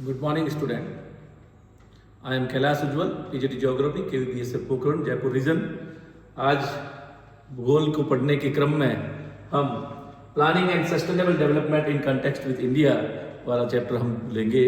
Good morning, student. I am Kailash Ujjwal, PGT geography, KVPSF Pokhran, Jaipur region. आज भूगोल को पढ़ने के क्रम में हम planning and sustainable development in context with India वाला चैप्टर हम लेंगे।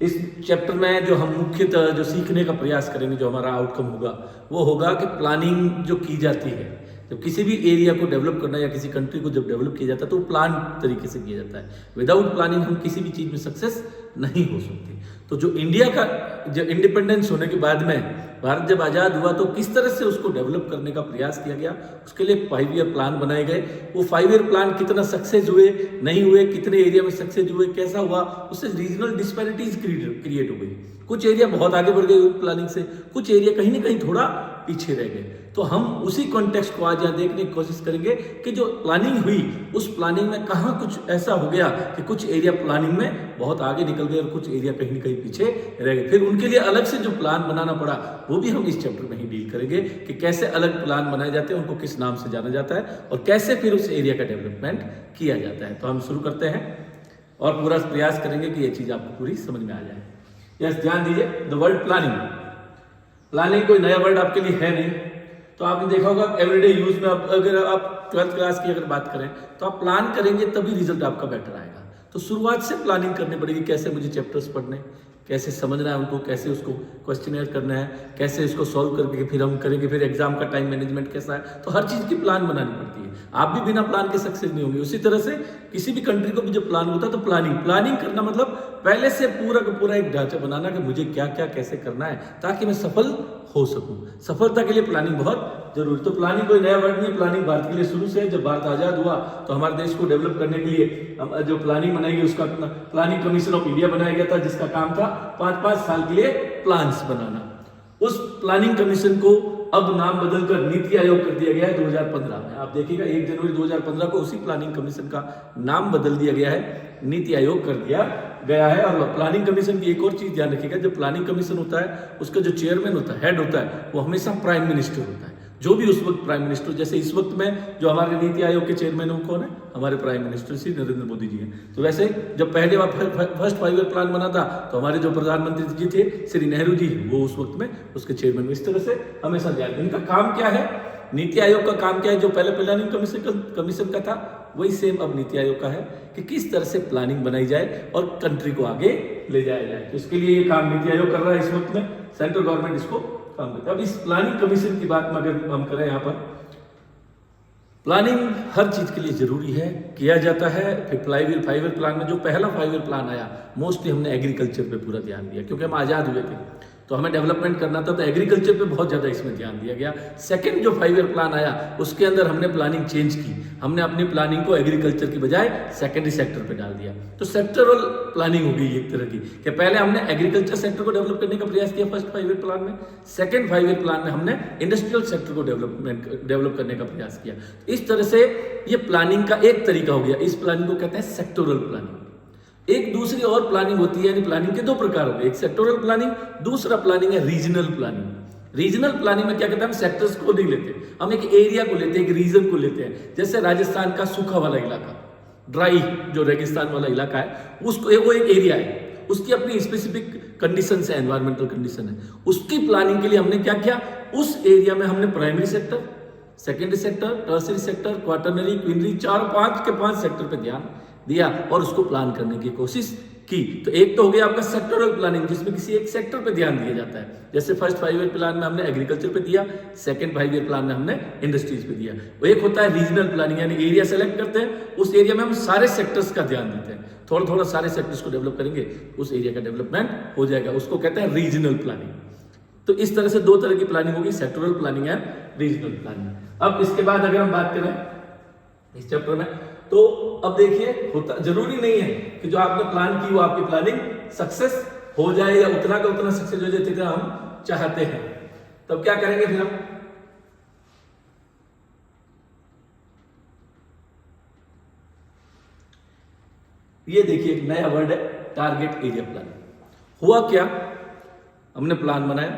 इस चैप्टर में जो हम मुख्यतः जो सीखने का प्रयास करेंगे, जो हमारा आउटकम होगा वो होगा कि प्लानिंग जो की जाती है, जब किसी भी एरिया को डेवलप करना या किसी कंट्री को जब डेवलप किया जाता है तो प्लान तरीके से किया जाता है। विदाउट प्लानिंग हम किसी भी चीज़ में सक्सेस नहीं हो सकते। तो जो इंडिया का जब इंडिपेंडेंस होने के बाद में भारत जब आज़ाद हुआ तो किस तरह से उसको डेवलप करने का प्रयास किया गया, उसके लिए 5 ईयर प्लान बनाए गए। वो 5 ईयर प्लान कितना सक्सेस हुए, नहीं हुए, कितने एरिया में सक्सेस हुए, कैसा हुआ, उससे रीजनल डिस्पैरिटीज क्रिएट हो गई। कुछ एरिया बहुत आगे बढ़ गए प्लानिंग से, कुछ एरिया कहीं ना कहीं थोड़ा पीछे रह गए। तो हम उसी कॉन्टेक्स्ट को आज यहाँ देखने की कोशिश करेंगे कि जो प्लानिंग हुई उस प्लानिंग में कहाँ कुछ ऐसा हो गया कि कुछ एरिया प्लानिंग में बहुत आगे निकल गए और कुछ एरिया कहीं ना कहीं पीछे रह गए। फिर उनके लिए अलग से जो प्लान बनाना पड़ा वो भी हम इस चैप्टर में ही डील करेंगे कि कैसे अलग प्लान बनाए जाते हैं, उनको किस नाम से जाना जाता है और कैसे फिर उस एरिया का डेवलपमेंट किया जाता है। तो हम शुरू करते हैं और पूरा प्रयास करेंगे कि ये चीज़ आपको पूरी समझ में आ जाए। यस, ध्यान दीजिए, द वर्ड प्लानिंग। प्लानिंग कोई नया वर्ड आपके लिए है नहीं, तो आपने देखा होगा एवरीडे यूज में। अगर आप 12th क्लास की अगर बात करें तो आप प्लान करेंगे तभी रिजल्ट आपका बेटर आएगा। तो शुरुआत से प्लानिंग करनी पड़ेगी, कैसे मुझे चैप्टर्स पढ़ने, कैसे समझना है उनको, कैसे उसको क्वेश्चनर करना है, कैसे इसको सॉल्व करके फिर हम करेंगे, फिर एग्जाम का टाइम मैनेजमेंट कैसा है। तो हर चीज़ की प्लान बनानी पड़ती है। आप भी बिना प्लान के सक्सेस नहीं होंगे। उसी तरह से किसी भी कंट्री को भी जब प्लान होता है तो प्लानिंग करना मतलब पहले से पूरा का पूरा एक ढांचा बनाना कि मुझे क्या क्या कैसे करना है ताकि मैं सफल हो सकूं। सफलता के लिए प्लानिंग बहुत जरूरी। तो प्लानिंग कोई नया वर्ड नहीं, प्लानिंग भारत के लिए शुरू से, जब भारत आजाद हुआ तो हमारे देश को डेवलप करने के लिए हम जो प्लानिंग बनाई गई उसका प्लानिंग कमीशन ऑफ इंडिया बनाया गया था, जिसका काम था 5-5 साल के लिए प्लान्स बनाना। उस प्लानिंग कमीशन को अब नाम बदलकर नीति आयोग कर दिया गया है 2015 में। आप देखिएगा 1 जनवरी 2015 को उसी प्लानिंग कमीशन का नाम बदल दिया गया है, नीति आयोग कर दिया गया है। और प्लानिंग कमीशन की एक और चीज ध्यान रखिएगा, जब प्लानिंग कमीशन होता है उसका जो चेयरमैन होता है, हेड होता है, वो हमेशा प्राइम मिनिस्टर होता है। जो भी उस वक्त प्राइम मिनिस्टर, जैसे इस वक्त में जो हमारे नीति आयोग के चेयरमैन है वो कौन है, हमारे प्राइम मिनिस्टर श्री नरेंद्र मोदी जी हैं। तो वैसे जब पहले फर्स्ट 5 ईयर प्लान बना था तो हमारे जो प्रधानमंत्री जी थे श्री नेहरू जी, वो उस वक्त में उसके चेयरमैन। इस तरह से हमेशा जाएगा। इनका काम क्या है, नीति आयोग का काम क्या है, जो पहले प्लानिंग कमीशन का था वही सेम अब नीति आयोग का है कि किस तरह से प्लानिंग बनाई जाए और कंट्री को आगे ले जाया जाए। तो इसके लिए ये काम नीति आयोग कर रहा है इस वक्त में, सेंट्रल गवर्नमेंट इसको काम करता है। अब इस प्लानिंग कमीशन की बात में अगर हम करें, यहाँ पर प्लानिंग हर चीज के लिए जरूरी है, किया जाता है। फिर 5 ईयर प्लान में जो पहला 5 ईयर प्लान आया, मोस्टली हमने एग्रीकल्चर पे पूरा ध्यान दिया क्योंकि हम आजाद हुए थे तो हमें डेवलपमेंट करना था, तो एग्रीकल्चर पे बहुत ज़्यादा इसमें ध्यान दिया गया। सेकंड जो 5 ईयर प्लान आया उसके अंदर हमने प्लानिंग चेंज की, हमने अपनी प्लानिंग को एग्रीकल्चर की बजाय सेकेंडरी सेक्टर पे डाल दिया। तो सेक्टरल प्लानिंग हो गई एक तरह की कि पहले हमने एग्रीकल्चर सेक्टर को डेवलप करने का प्रयास किया फर्स्ट 5 ईयर प्लान में, सेकेंड 5 ईयर प्लान में हमने इंडस्ट्रियल सेक्टर को डेवलप करने का प्रयास किया। इस तरह से ये प्लानिंग का एक तरीका हो गया। इस प्लानिंग को कहते हैं सेक्टोरल प्लानिंग। एक दूसरी और प्लानिंग होती है, यानी प्लानिंग के 2 प्रकार हो गए, एक सेक्टोरल प्लानिंग, दूसरा प्लानिंग है रीजनल प्लानिंग। रीजनल प्लानिंग में क्या कहते हैं, हम सेक्टर्स को नहीं लेते, हम एक एरिया को लेते हैं, एक रीजन को लेते हैं। जैसे राजस्थान का सूखा वाला इलाका, ड्राई जो रेगिस्तान वाला इलाका है, उसको वो एक एरिया है, उसकी अपनी स्पेसिफिक कंडीशन है, एनवायरमेंटल कंडीशन है। उसकी प्लानिंग के लिए हमने क्या किया, उस एरिया में हमने primary sector, secondary sector, tertiary sector, quaternary, quinary, 4-5 के 5 सेक्टर पे ध्यान दिया और उसको प्लान करने की कोशिश की। तो एक तो हो गया आपका सेक्टोरल प्लानिंग, जिसमें किसी एक सेक्टर पे ध्यान दिया जाता है। जैसे फर्स्ट 5 ईयर प्लान में हमने एग्रीकल्चर पे दिया, सेकंड 5 ईयर प्लान में हमने इंडस्ट्रीज पे दिया। वो एक होता है रीजनल प्लानिंग, यानी एरिया सेलेक्ट करते हैं, उस एरिया में हम सारे सेक्टर्स का ध्यान देते हैं, थोड़ा थोड़ा सारे सेक्टर्स को डेवलप करेंगे, उस एरिया का डेवलपमेंट हो जाएगा, उसको कहते हैं रीजनल प्लानिंग। तो इस तरह से 2 तरह की प्लानिंग होगी, सेक्टोरल प्लानिंग है, रीजनल प्लानिंग। अब इसके बाद अगर हम बात करें इस चैप्टर में, तो अब देखिए, होता जरूरी नहीं है कि जो आपने प्लान की वो आपकी प्लानिंग सक्सेस हो जाए या उतना का उतना सक्सेस हो जाए जितना हम चाहते हैं। तब क्या करेंगे फिर हम, ये देखिए एक नया वर्ड है, टारगेट एरिया प्लानिंग। हुआ क्या, हमने प्लान बनाया,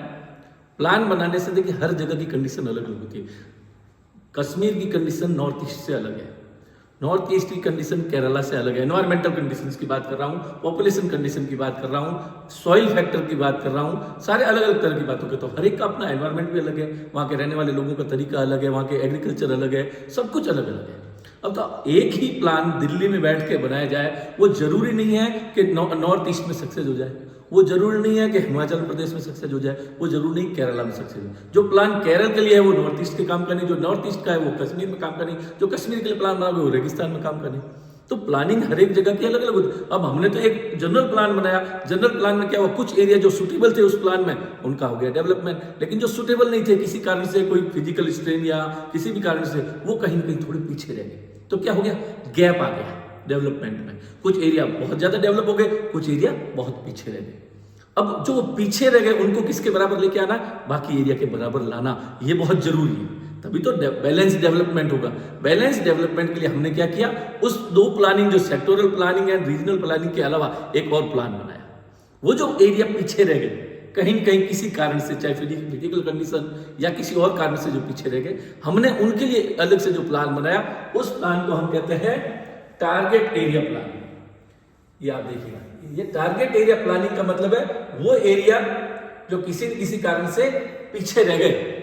प्लान बनाने से देखिए हर जगह की कंडीशन अलग अलग होती है। कश्मीर की कंडीशन नॉर्थ ईस्ट से अलग है, नॉर्थ ईस्ट की कंडीशन केरला से अलग है। एनवायरमेंटल कंडीशंस की बात कर रहा हूँ, पॉपुलेशन कंडीशन की बात कर रहा हूँ, सॉइल फैक्टर की बात कर रहा हूँ, सारे अलग अलग तरह की बातों के। तो हर एक का अपना एनवायरमेंट भी अलग है, वहाँ के रहने वाले लोगों का तरीका अलग है, वहाँ के एग्रीकल्चर अलग है, सब कुछ अलग अलग है। अब तो एक ही प्लान दिल्ली में बैठ के बनाया जाए, वो जरूरी नहीं है कि नॉर्थ ईस्ट में सक्सेस हो जाए, वो जरूरी नहीं है कि हिमाचल प्रदेश में सक्सेस हो जाए, वो जरूरी नहीं केरला में सक्सेस हो जाए। जो प्लान केरल के लिए है वो नॉर्थ ईस्ट के काम का नहीं, जो नॉर्थ ईस्ट का है वो कश्मीर में काम का नहीं, जो कश्मीर के लिए प्लान बना वो रेगिस्तान में काम का नहीं। तो प्लानिंग हर एक जगह की अलग अलग होती है। अब हमने तो एक जनरल प्लान बनाया, जनरल प्लान में क्या हुआ, कुछ एरिया जो सुटेबल थे उस प्लान में उनका हो गया डेवलपमेंट, लेकिन जो सुटेबल नहीं थे किसी कारण से, कोई फिजिकल स्ट्रेन या किसी भी कारण से, वो कहीं ना कहीं थोड़े पीछे रह गए। तो क्या हो गया, गैप आ गया डेवलपमेंट में। कुछ एरिया बहुत ज्यादा डेवलप हो गए, कुछ एरिया बहुत पीछे रह गए। अब जो पीछे रह गए उनको किसके बराबर लेके आना, बाकी एरिया के बराबर लाना, ये बहुत जरूरी है, तभी तो बैलेंस डेवलपमेंट होगा। बैलेंस डेवलपमेंट के लिए हमने क्या किया, उस दो प्लानिंग, जो sectoral planning and regional planning के अलावा एक और प्लान बनाया। वो जो एरिया पीछे रह गए कहीं न कहीं किसी कारण से, चाहे फिजिकल कंडीशन या किसी और कारण से जो पीछे रह गए, हमने उनके लिए अलग से जो प्लान बनाया, उस प्लान को हम कहते हैं टारगेट एरिया प्लानिंग। ये आप देखिएगा, ये टारगेट एरिया प्लानिंग का मतलब है वो एरिया जो किसी न किसी कारण से पीछे रह गए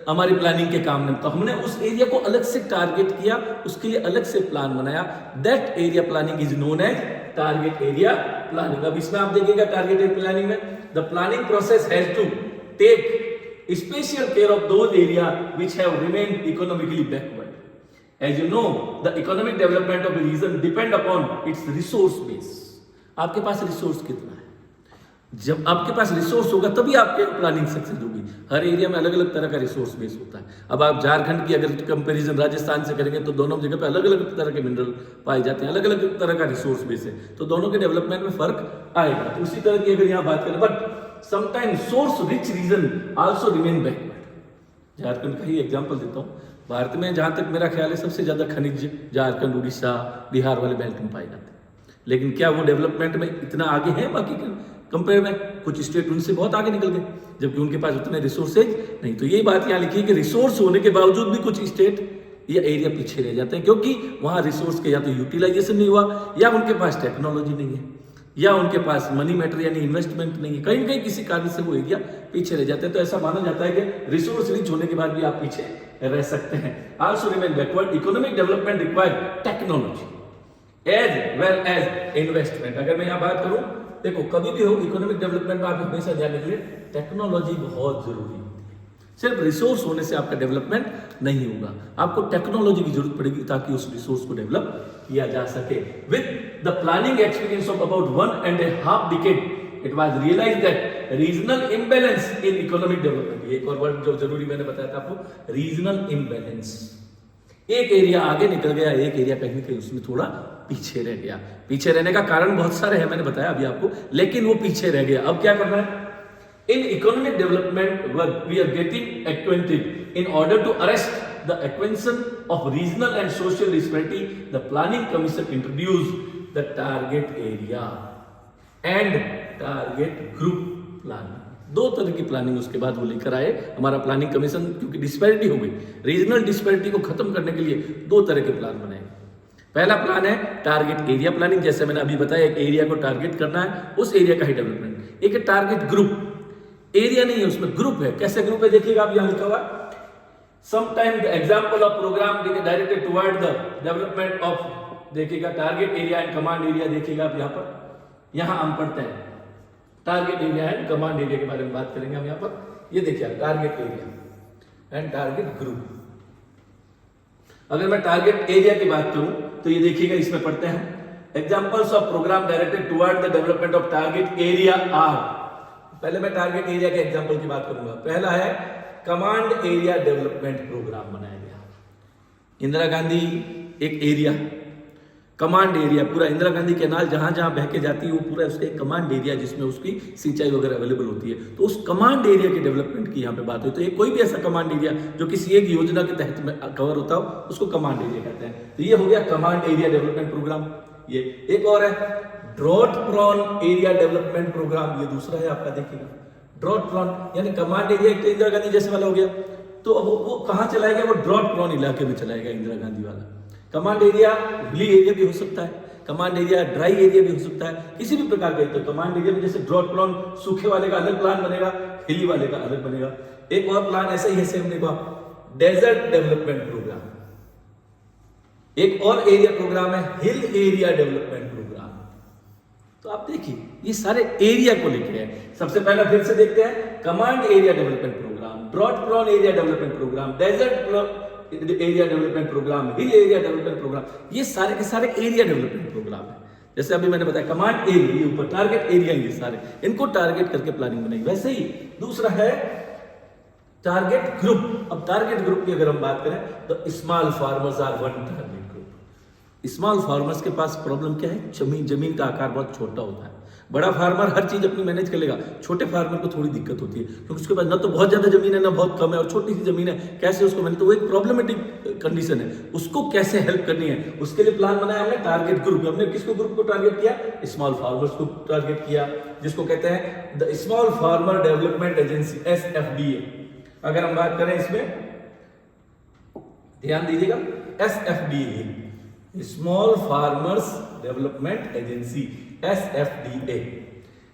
हमारी प्लानिंग के काम में, तो हमने उस एरिया को अलग से टारगेट किया, उसके लिए अलग से प्लान बनाया। That area planning is known as target area planning. अब इसमें आप देखिएगा टारगेट एरिया प्लानिंग में the planning process has to take special care of those area which have remained economically backward. As you know, the economic development of a region depend upon its resource base. आपके पास resource कितना है, जब आपके पास resource होगा तभी आपके planning success होगी। हर area में अलग अलग तरह का रिसोर्स बेस होता है। अब आप झारखंड की अगर कंपैरिजन राजस्थान से करेंगे तो दोनों जगह पे अलग अलग तरह के मिनरल पाए जाते हैं, अलग अलग तरह का रिसोर्स बेस है, तो दोनों के डेवलपमेंट में फर्क आएगा। तो उसी तरह की अगर यहाँ बात करें, but sometimes source rich region also remain backward. Jharkhand का ही एग्जाम्पल देता हूँ। भारत में जहाँ तक मेरा ख्याल है सबसे ज्यादा खनिज झारखंड, उड़ीसा, बिहार वाले बेल्ट में पाए जाते हैं, लेकिन क्या वो डेवलपमेंट में इतना आगे है बाकी के कंपेयर में? कुछ स्टेट उनसे बहुत आगे निकल गए, जबकि उनके पास उतने रिसोर्सेज नहीं। तो यही बात यहाँ लिखी है कि रिसोर्स होने के बावजूद भी कुछ स्टेट या एरिया पीछे रह जाते हैं, क्योंकि वहाँ रिसोर्स के या तो यूटिलाइजेशन नहीं हुआ, या उनके पास टेक्नोलॉजी नहीं है, या उनके पास मनी मैटर यानी इन्वेस्टमेंट नहीं है। कहीं ना कहीं किसी कारण से वो एरिया पीछे रह जाते हैं। तो ऐसा माना जाता है कि रिसोर्स रिच होने के बाद भी आप पीछे रह सकते हैं। Also remain backward. Economic development require technology as well as investment. अगर मैं यहाँ बात करूं, देखो कभी भी हो इकोनॉमिक डेवलपमेंट में आप हमेशा जानने के लिए टेक्नोलॉजी बहुत जरूरी है। सिर्फ रिसोर्स होने से आपका डेवलपमेंट नहीं होगा, आपको टेक्नोलॉजी की जरूरत पड़ेगी ताकि उस रिसोर्स को डेवलप किया जा सके। With the planning experience of about 1.5 decade it was realized that regional imbalance in economic development, एक और वर्ड जो जरूरी मैंने बताया था आपको, रीजनल इम्बैलेंस। एक एरिया आगे निकल गया, एक एरिया कहीं ना कहीं उसमें थोड़ा पीछे रह गया। पीछे रहने का कारण बहुत सारे हैं, मैंने बताया अभी आपको, लेकिन वो पीछे रह गया। अब क्या करना है? In economic development work, we are getting acquainted in order to arrest the acquisition of regional and social disparity. The Planning Commission introduced the target area and target group planning. दो तरह की प्लानिंग उसके बाद वो लेकर आए हमारा planning commission, क्योंकि डिस्पैरिटी हो गई। रीजनल डिस्पैरिटी को खत्म करने के लिए दो तरह के प्लान बनाए। पहला प्लान है टारगेट एरिया प्लानिंग, जैसे मैंने अभी बताया, एक एरिया को टारगेट करना है, उस एरिया का ही डेवलपमेंट। एक है टारगेट ग्रुप, एरिया नहीं है उसमें, ग्रुप है। कैसे ग्रुप है देखिएगा आप, यहां लिखा हुआ sometime the example of program directed toward the development of, देखिएगा target area and command area, देखिएगा आप यहां पर, यहां हम पढ़ते हैं target area and command area के बारे में बात करेंगे हम यहां पर। ये देखिए target area and target group. अगर मैं टारगेट एरिया की बात करूं तो ये देखिएगा इसमें पढ़ते हैं examples of program directed toward the development of target area are. पहले मैं टारगेट एरिया के एग्जांपल की बात करूंगा। पहला है कमांड एरिया डेवलपमेंट प्रोग्राम बनाया गया। इंदिरा गांधी एक एरिया, कमांड एरिया, पूरा इंदिरा गांधी कैनाल जहां जहां बह के जाती है वो पूरा उसका एक कमांड एरिया जिसमें उसकी सिंचाई वगैरह अवेलेबल होती है। तो उस कमांड एरिया के डेवलपमेंट की यहाँ पे बात हुई। तो कोई भी ऐसा कमांड एरिया जो किसी एक योजना के तहत में कवर होता हो उसको कमांड एरिया कहते हैं। तो ये हो गया कमांड एरिया डेवलपमेंट प्रोग्राम। ये एक और है drought prone area development program, ये दूसरा है आपका, देखिएगा ड्रॉट प्रॉन यानी कमांड एरिया इंदिरा गांधी जैसे वाला हो गया, तो अब वो कहां चलाएगा? वो ड्रॉट प्रॉन इलाके में चलाएगा इंदिरा गांधी वाला। कमांड एरिया हिली एरिया भी हो सकता है, कमांड एरिया ड्राई एरिया भी हो सकता है, किसी भी प्रकार का। तो कमांड एरिया में जैसे ड्रॉट प्लान, सूखे वाले का अलग प्लान बनेगा, हिली वाले का अलग बनेगा। एक और प्लान ऐसा ही है सेम, देखो डेजर्ट डेवलपमेंट प्रोग्राम। एक और एरिया प्रोग्राम है हिल एरिया डेवलपमेंट प्रोग्राम। तो आप देखिए ये सारे एरिया को लेके है। सबसे पहला फिर से देखते हैं, command area development program, drought prone area development program, desert area development program, hill area development program, ये सारे के सारे एरिया डेवलपमेंट प्रोग्राम है। जैसे अभी मैंने बताया कमांड एरिया, ऊपर टारगेट एरिया, ये सारे इनको टारगेट करके प्लानिंग बनाएगी। वैसे ही दूसरा है टारगेट ग्रुप। अब टारगेट ग्रुप की अगर हम बात करें तो small farmers are one target group. Small farmers के पास प्रॉब्लम क्या है, जमीन का आकार बहुत छोटा होता है। बड़ा फार्मर हर चीज अपनी मैनेज कर लेगा, छोटे फार्मर को थोड़ी दिक्कत होती है क्योंकि उसके पास ना तो बहुत ज्यादा जमीन है ना बहुत कम है, और छोटी सी जमीन है, कैसे उसको मैनेज, तो वो एक प्रॉब्लमेटिक कंडीशन है। उसको कैसे हेल्प करनी है, उसके लिए प्लान बनाया हमने टारगेट ग्रुप। हमने किसको ग्रुप को टारगेट किया, स्मॉल फार्मर्स को टारगेट किया, जिसको कहते हैं the small farmer development agency, SFDA। अगर हम बात करें इसमें ध्यान दीजिएगा, SFDA small farmers development agency, SFDA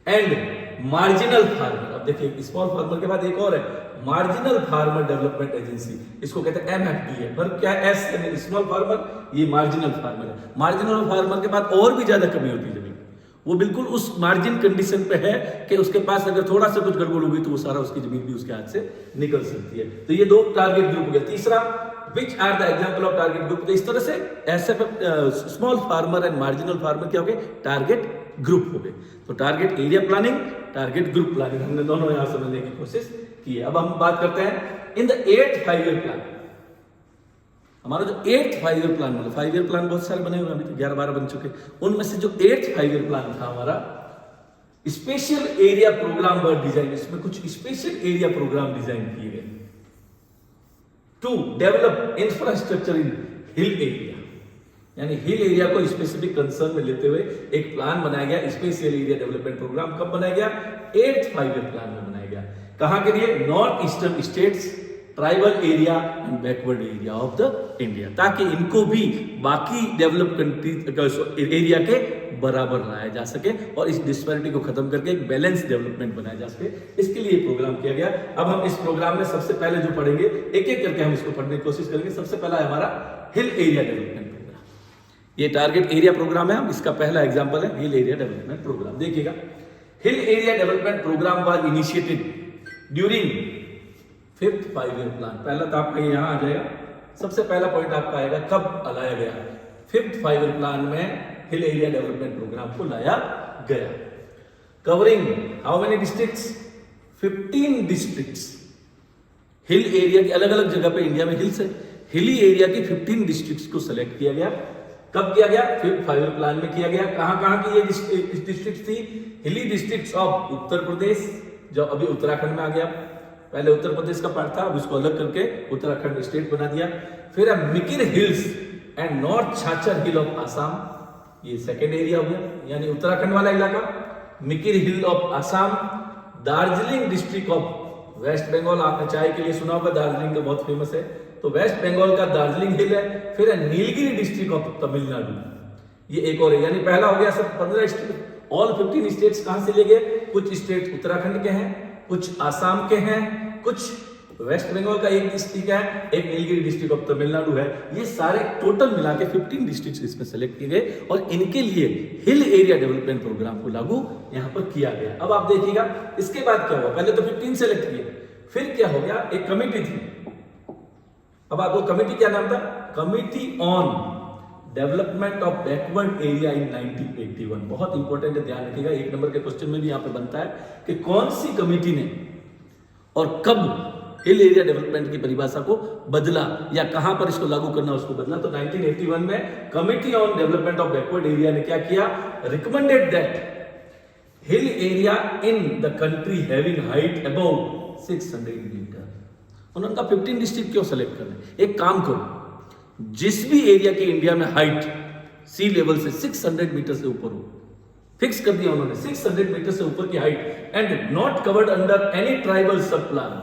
and marginal farmer. अब देखिए स्मॉल फार्मर के बाद एक और है मार्जिनल फार्मर डेवलपमेंट एजेंसी, इसको कहते हैं MFDA। पर क्या एस स्मॉल फार्मर, ये मार्जिनल फार्मर है। मार्जिनल फार्मर के बाद और भी ज्यादा कमी होती है जमीन, वो बिल्कुल उस मार्जिन कंडीशन पे है कि उसके पास अगर थोड़ा सा कुछ गड़बड़ होगी तो वो सारा उसकी जमीन भी उसके हाथ से निकल सकती है। तो ये दो टारगेट ग्रुप हो गया। तीसरा, which are the example of target group. तो इस तरह से ऐसे small farmer and marginal farmer क्या हो गए, टारगेट ग्रुप हो गए। तो target area planning, target group planning, हमने दोनों यहां समझने की कोशिश की है। अब हम बात करते हैं in the 8th 5-year plan. हमारा जो 8th 5-year प्लान, मतलब 5-year प्लान बहुत सारे बने हुए हैं, अभी तो 11-12 बन चुके। उनमें से जो 8th 5-year प्लान था हमारा, special area program were design, इसमें कुछ स्पेशल एरिया प्रोग्राम डिजाइन किए गए to develop infrastructure in hill area. यानी हिल एरिया को स्पेसिफिक कंसर्न में लेते हुए एक प्लान बनाया गया, स्पेशल एरिया डेवलपमेंट प्रोग्राम। कब बनाया गया, 8th 5-year प्लान में बनाया गया। कहां के लिए, north eastern states, tribal area and backward area of the India, ताकि इनको भी बाकी डेवलप कंट्री एरिया के बराबर लाया जा सके और इस डिस्पैरिटी को खत्म करके एक बैलेंस डेवलपमेंट बनाया जा सके। इसके लिए प्रोग्राम किया गया। अब हम इस प्रोग्राम में सबसे पहले जो पढ़ेंगे, एक एक करके हम इसको पढ़ने की कोशिश करेंगे। सबसे पहला है हमारा हिल एरिया डेवलपमेंट प्रोग्राम। ये टारगेट एरिया प्रोग्राम है, इसका पहला एग्जाम्पल है हिल एरिया डेवलपमेंट प्रोग्राम। देखिएगा, hill area development program was initiated during 5th 5-year plan. पहला तो आपका यहां आ जाएगा, सबसे पहला पॉइंट आपका आएगा कब लाया गया, 5th 5-year प्लान में हिल एरिया डेवलपमेंट प्रोग्राम को लाया गया। Covering how many districts, 15 districts. Hill area की अलग अलग जगह पे इंडिया में हिल्स है, हिली एरिया की 15 डिस्ट्रिक्ट्स को सिलेक्ट किया गया। कब किया गया, 5th 5-year प्लान में किया गया। कहां की ये डिस्ट्रिक्ट थी, हिली डिस्ट्रिक्ट्स ऑफ उत्तर प्रदेश, जो अभी उत्तराखंड में आ गया। पहले उत्तर प्रदेश का पार्ट था, अब उसको अलग करके उत्तराखंड स्टेट बना दिया। फिर अब Mikir hills and north Cachar hill of Assam, ये सेकेंड एरिया हो गया, यानी उत्तराखंड वाला इलाका। Mikir hill of Assam, Darjeeling district of West Bengal, आपने चाय के लिए सुना होगा, दार्जिलिंग का बहुत फेमस है, तो वेस्ट बंगाल का दार्जिलिंग हिल है। फिर है नीलगिरी डिस्ट्रिक्ट ऑफ तमिलनाडु, ये एक और है। यानी पहला हो गया सब 15 स्टेट, ऑल 15 स्टेट्स कहां से ले गए, कुछ स्टेट उत्तराखंड के हैं, कुछ आसाम के हैं, कुछ वेस्ट बंगाल का एक डिस्ट्रिक्ट है, एक नीलगिरी डिस्ट्रिक्ट ऑफ तमिलनाडु है। ये सारे टोटल मिला के 15 डिस्ट्रिक्ट इसमें सेलेक्ट किए गए और इनके लिए हिल एरिया डेवलपमेंट प्रोग्राम को लागू यहां पर किया गया। अब आप देखिएगा इसके बाद क्या हुआ, पहले तो 15 सेलेक्ट किए, फिर क्या हो गया, एक कमिटी थी। अब आपको कमिटी क्या नाम था, committee on development of backward area in 1981। बहुत इंपॉर्टेंट है, ध्यान रखिएगा, 1 नंबर के क्वेश्चन में भी यहां पे बनता है कि कौन सी कमिटी ने और कब हिल एरिया डेवलपमेंट की परिभाषा को बदला या कहां पर इसको लागू करना उसको बदला। तो 1981 में committee on development of backward area ने क्या किया, recommended that hill area in the country having height above 600 metre. उन्होंने कहा 15 डिस्ट्रिक्ट क्यों सेलेक्ट करना, एक काम करो, जिस भी एरिया की इंडिया में हाइट सी लेवल से 600 मीटर से ऊपर हो, फिक्स कर दिया उन्होंने 600 मीटर से ऊपर की height, and not covered under any tribal sub plan,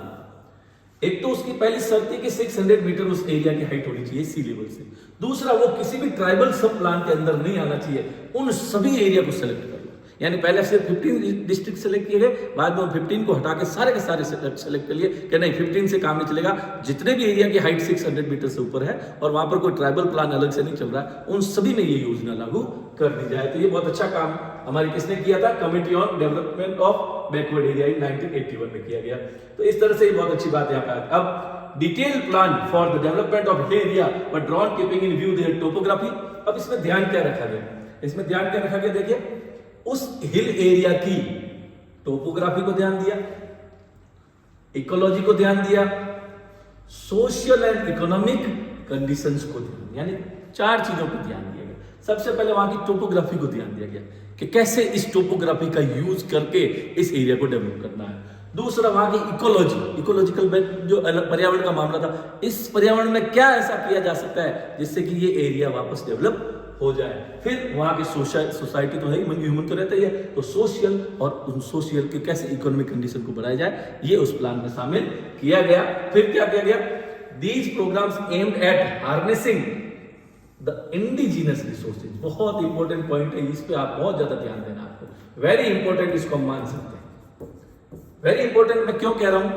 एक तो उसकी पहली शर्त है कि 600 मीटर उस एरिया की हाइट होनी चाहिए सी लेवल से। दूसरा, वो किसी भी ट्राइबल सब प्लान के अंदर नहीं आना चाहिए। उन सभी एरिया को सेलेक्ट कर लो, यानी पहले से 15 डिस्ट्रिक्ट सेलेक्ट किए गए, बाद में 15 को हटा के सारे के सारे सेलेक्ट कर लिए कि नहीं 15 से काम नहीं चलेगा, जितने भी एरिया की हाइट 600 मीटर से ऊपर है और वहां पर कोई ट्राइबल प्लान अलग से नहीं चल रहा है, उन सभी में ये योजना लागू कर दी जाए। तो ये बहुत अच्छा काम हमारी किसने किया था? Committee on development of backward area in 1981 में किया गया। तो इस तरह से ये बहुत अच्छी बात यहाँ पे। अब detail plan for the development of hill area were drawn keeping in view their topography. अब इसमें ध्यान क्या रखा गया? इसमें ध्यान क्या रखा गया? देखिए, उस हिल एरिया की टोपोग्राफी को ध्यान दिया, इकोलॉजी को ध्यान दिया, सोशल एंड इकोनॉमिक कंडीशंस को ध्यान, यानी 4 चीजों पर ध्यान दिया गया। सबसे पहले वहां की टोपोग्राफी को ध्यान दिया गया कि कैसे इस टोपोग्राफी का यूज करके इस एरिया को डेवलप करना है। दूसरा, वहां की इकोलॉजी, इकोलॉजिकल जो पर्यावरण का मामला था, इस पर्यावरण में क्या ऐसा किया जा सकता है जिससे कि ये एरिया वापस डेवलप हो जाए। फिर वहां की सोसाइटी तो है ही, ह्यूमन तो रहता ही है, तो सोशल और उन सोशल के कैसे इकोनॉमिक कंडीशन को बढ़ाया जाए, ये उस प्लान में शामिल किया गया। फिर क्या किया गया? These programs aimed at harnessing the indigenous resources. बहुत इंपॉर्टेंट पॉइंट है, इस पे आप बहुत ज्यादा ध्यान देना आपको, वेरी इंपॉर्टेंट, इसको हम मान सकते हैं। वेरी इंपॉर्टेंट मैं क्यों कह रहा हूं?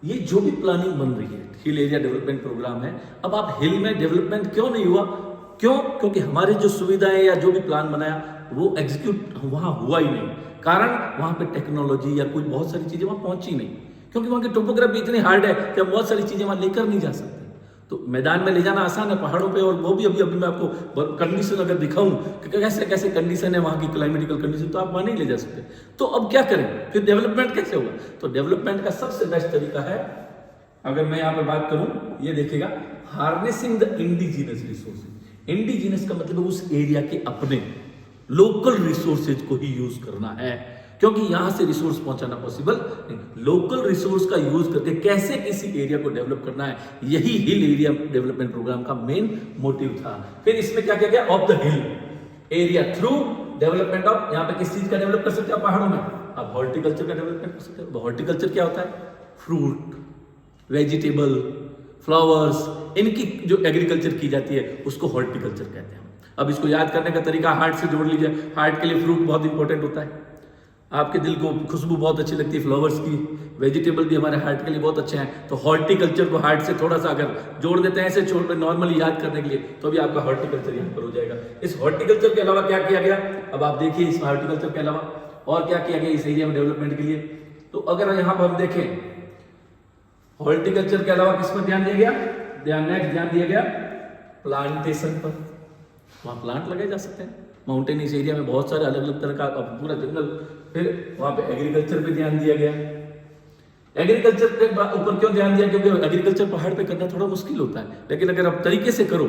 ये जो भी प्लानिंग बन रही है, हिल एरिया डेवलपमेंट प्रोग्राम है, अब आप हिल में डेवलपमेंट क्यों नहीं हुआ? क्यों? क्योंकि हमारी जो सुविधाएं या जो भी प्लान बनाया वो एग्जीक्यूट वहां हुआ ही नहीं। कारण वहां पे टेक्नोलॉजी या कोई बहुत सारी चीजें वहां पहुंची नहीं, क्योंकि वहां की टोपोग्राफी इतनी हार्ड है कि हम बहुत सारी चीजें वहां लेकर नहीं जा सकते। तो मैदान में ले जाना आसान है, पहाड़ों पे, और वो भी अभी मैं आपको कंडीशन अगर दिखाऊं कि कैसे कैसे कंडीशन है वहां की, क्लाइमेटिकल कंडीशन, तो आप वहां नहीं ले जा सकते। तो अब क्या करें? फिर डेवलपमेंट कैसे होगा? तो डेवलपमेंट का सबसे बेस्ट तरीका है, अगर मैं यहाँ पे बात करूं, ये देखिएगा, harnessing the indigenous resources. Indigenous का मतलब उस एरिया के अपने लोकल रिसोर्सेज को ही यूज करना है, क्योंकि यहां से रिसोर्स पहुंचाना पॉसिबल नहीं। लोकल रिसोर्स का यूज करके कैसे किसी एरिया को डेवलप करना है, यही हिल एरिया डेवलपमेंट प्रोग्राम का मेन मोटिव था। फिर इसमें क्या किया गया? Of the hill area through development of, यहां पे किस चीज का डेवलप कर सकते हैं पहाड़ों में? आप हॉर्टिकल्चर का डेवलपमेंट कर सकते हो। हॉर्टिकल्चर क्या होता है? फ्रूट, वेजिटेबल, फ्लावर्स, इनकी जो एग्रीकल्चर की जाती है उसको हॉर्टिकल्चर कहते हैं। अब इसको याद करने का तरीका हार्ट से जोड़ लीजिए। हार्ट के लिए फ्रूट बहुत इंपॉर्टेंट होता है, आपके दिल को खुशबू बहुत अच्छी लगती है फ्लावर्स की। वेजिटेबल भी हमारे हार्ट के लिए बहुत अच्छे हैं, तो हॉर्टिकल्चर को हार्ट से थोड़ा सा अगर जोड़ देते हैं, ऐसे छोड़ कर नॉर्मली याद करने के लिए, तो भी आपका हॉर्टिकल्चर यहाँ पर हो जाएगा। इस हॉर्टिकल्चर के अलावा क्या किया गया? अब आप देखिए, इस हॉर्टिकल्चर के अलावा और क्या किया गया इस एरिया में डेवलपमेंट के लिए? तो अगर यहाँ पर हम देखें, हॉर्टिकल्चर के अलावा किस पर ध्यान दिया गया? ध्यान दिया गया प्लांटेशन पर। वहां प्लांट लगाए जा सकते हैं, माउंटेनियस एरिया में बहुत सारे अलग अलग तरह का पूरा जंगल। फिर वहां पे एग्रीकल्चर पे ध्यान दिया गया। एग्रीकल्चर के ऊपर क्यों ध्यान दिया? क्योंकि एग्रीकल्चर पहाड़ पे करना थोड़ा मुश्किल होता है, लेकिन अगर आप तरीके से करो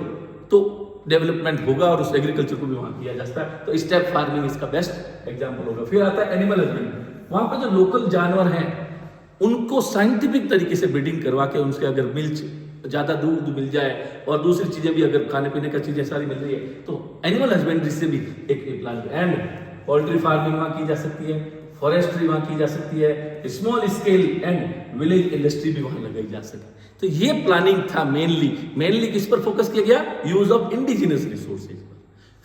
तो डेवलपमेंट होगा और उस एग्रीकल्चर को भी वहां किया जा सकता है। तो स्टेप फार्मिंग इसका बेस्ट एग्जाम्पल होगा। फिर आता है एनिमल हस्बेंड्री। वहां पे जो लोकल जानवर हैं उनको साइंटिफिक तरीके से ब्रीडिंग करवा के उनसे अगर मिल्क, ज्यादा दूध मिल जाए और दूसरी चीजें भी, अगर खाने पीने का चीजें सारी मिल रही है, तो एनिमल हस्बेंड्री से भी एक प्लान। एंड पोल्ट्री फार्मिंग वहां की जा सकती है, फॉरेस्ट्री वहां की जा सकती है, small scale and village industry भी वहां लगाई जा सकती है। तो ये प्लानिंग था मेनली किस पर फोकस किया गया? Use of indigenous resources.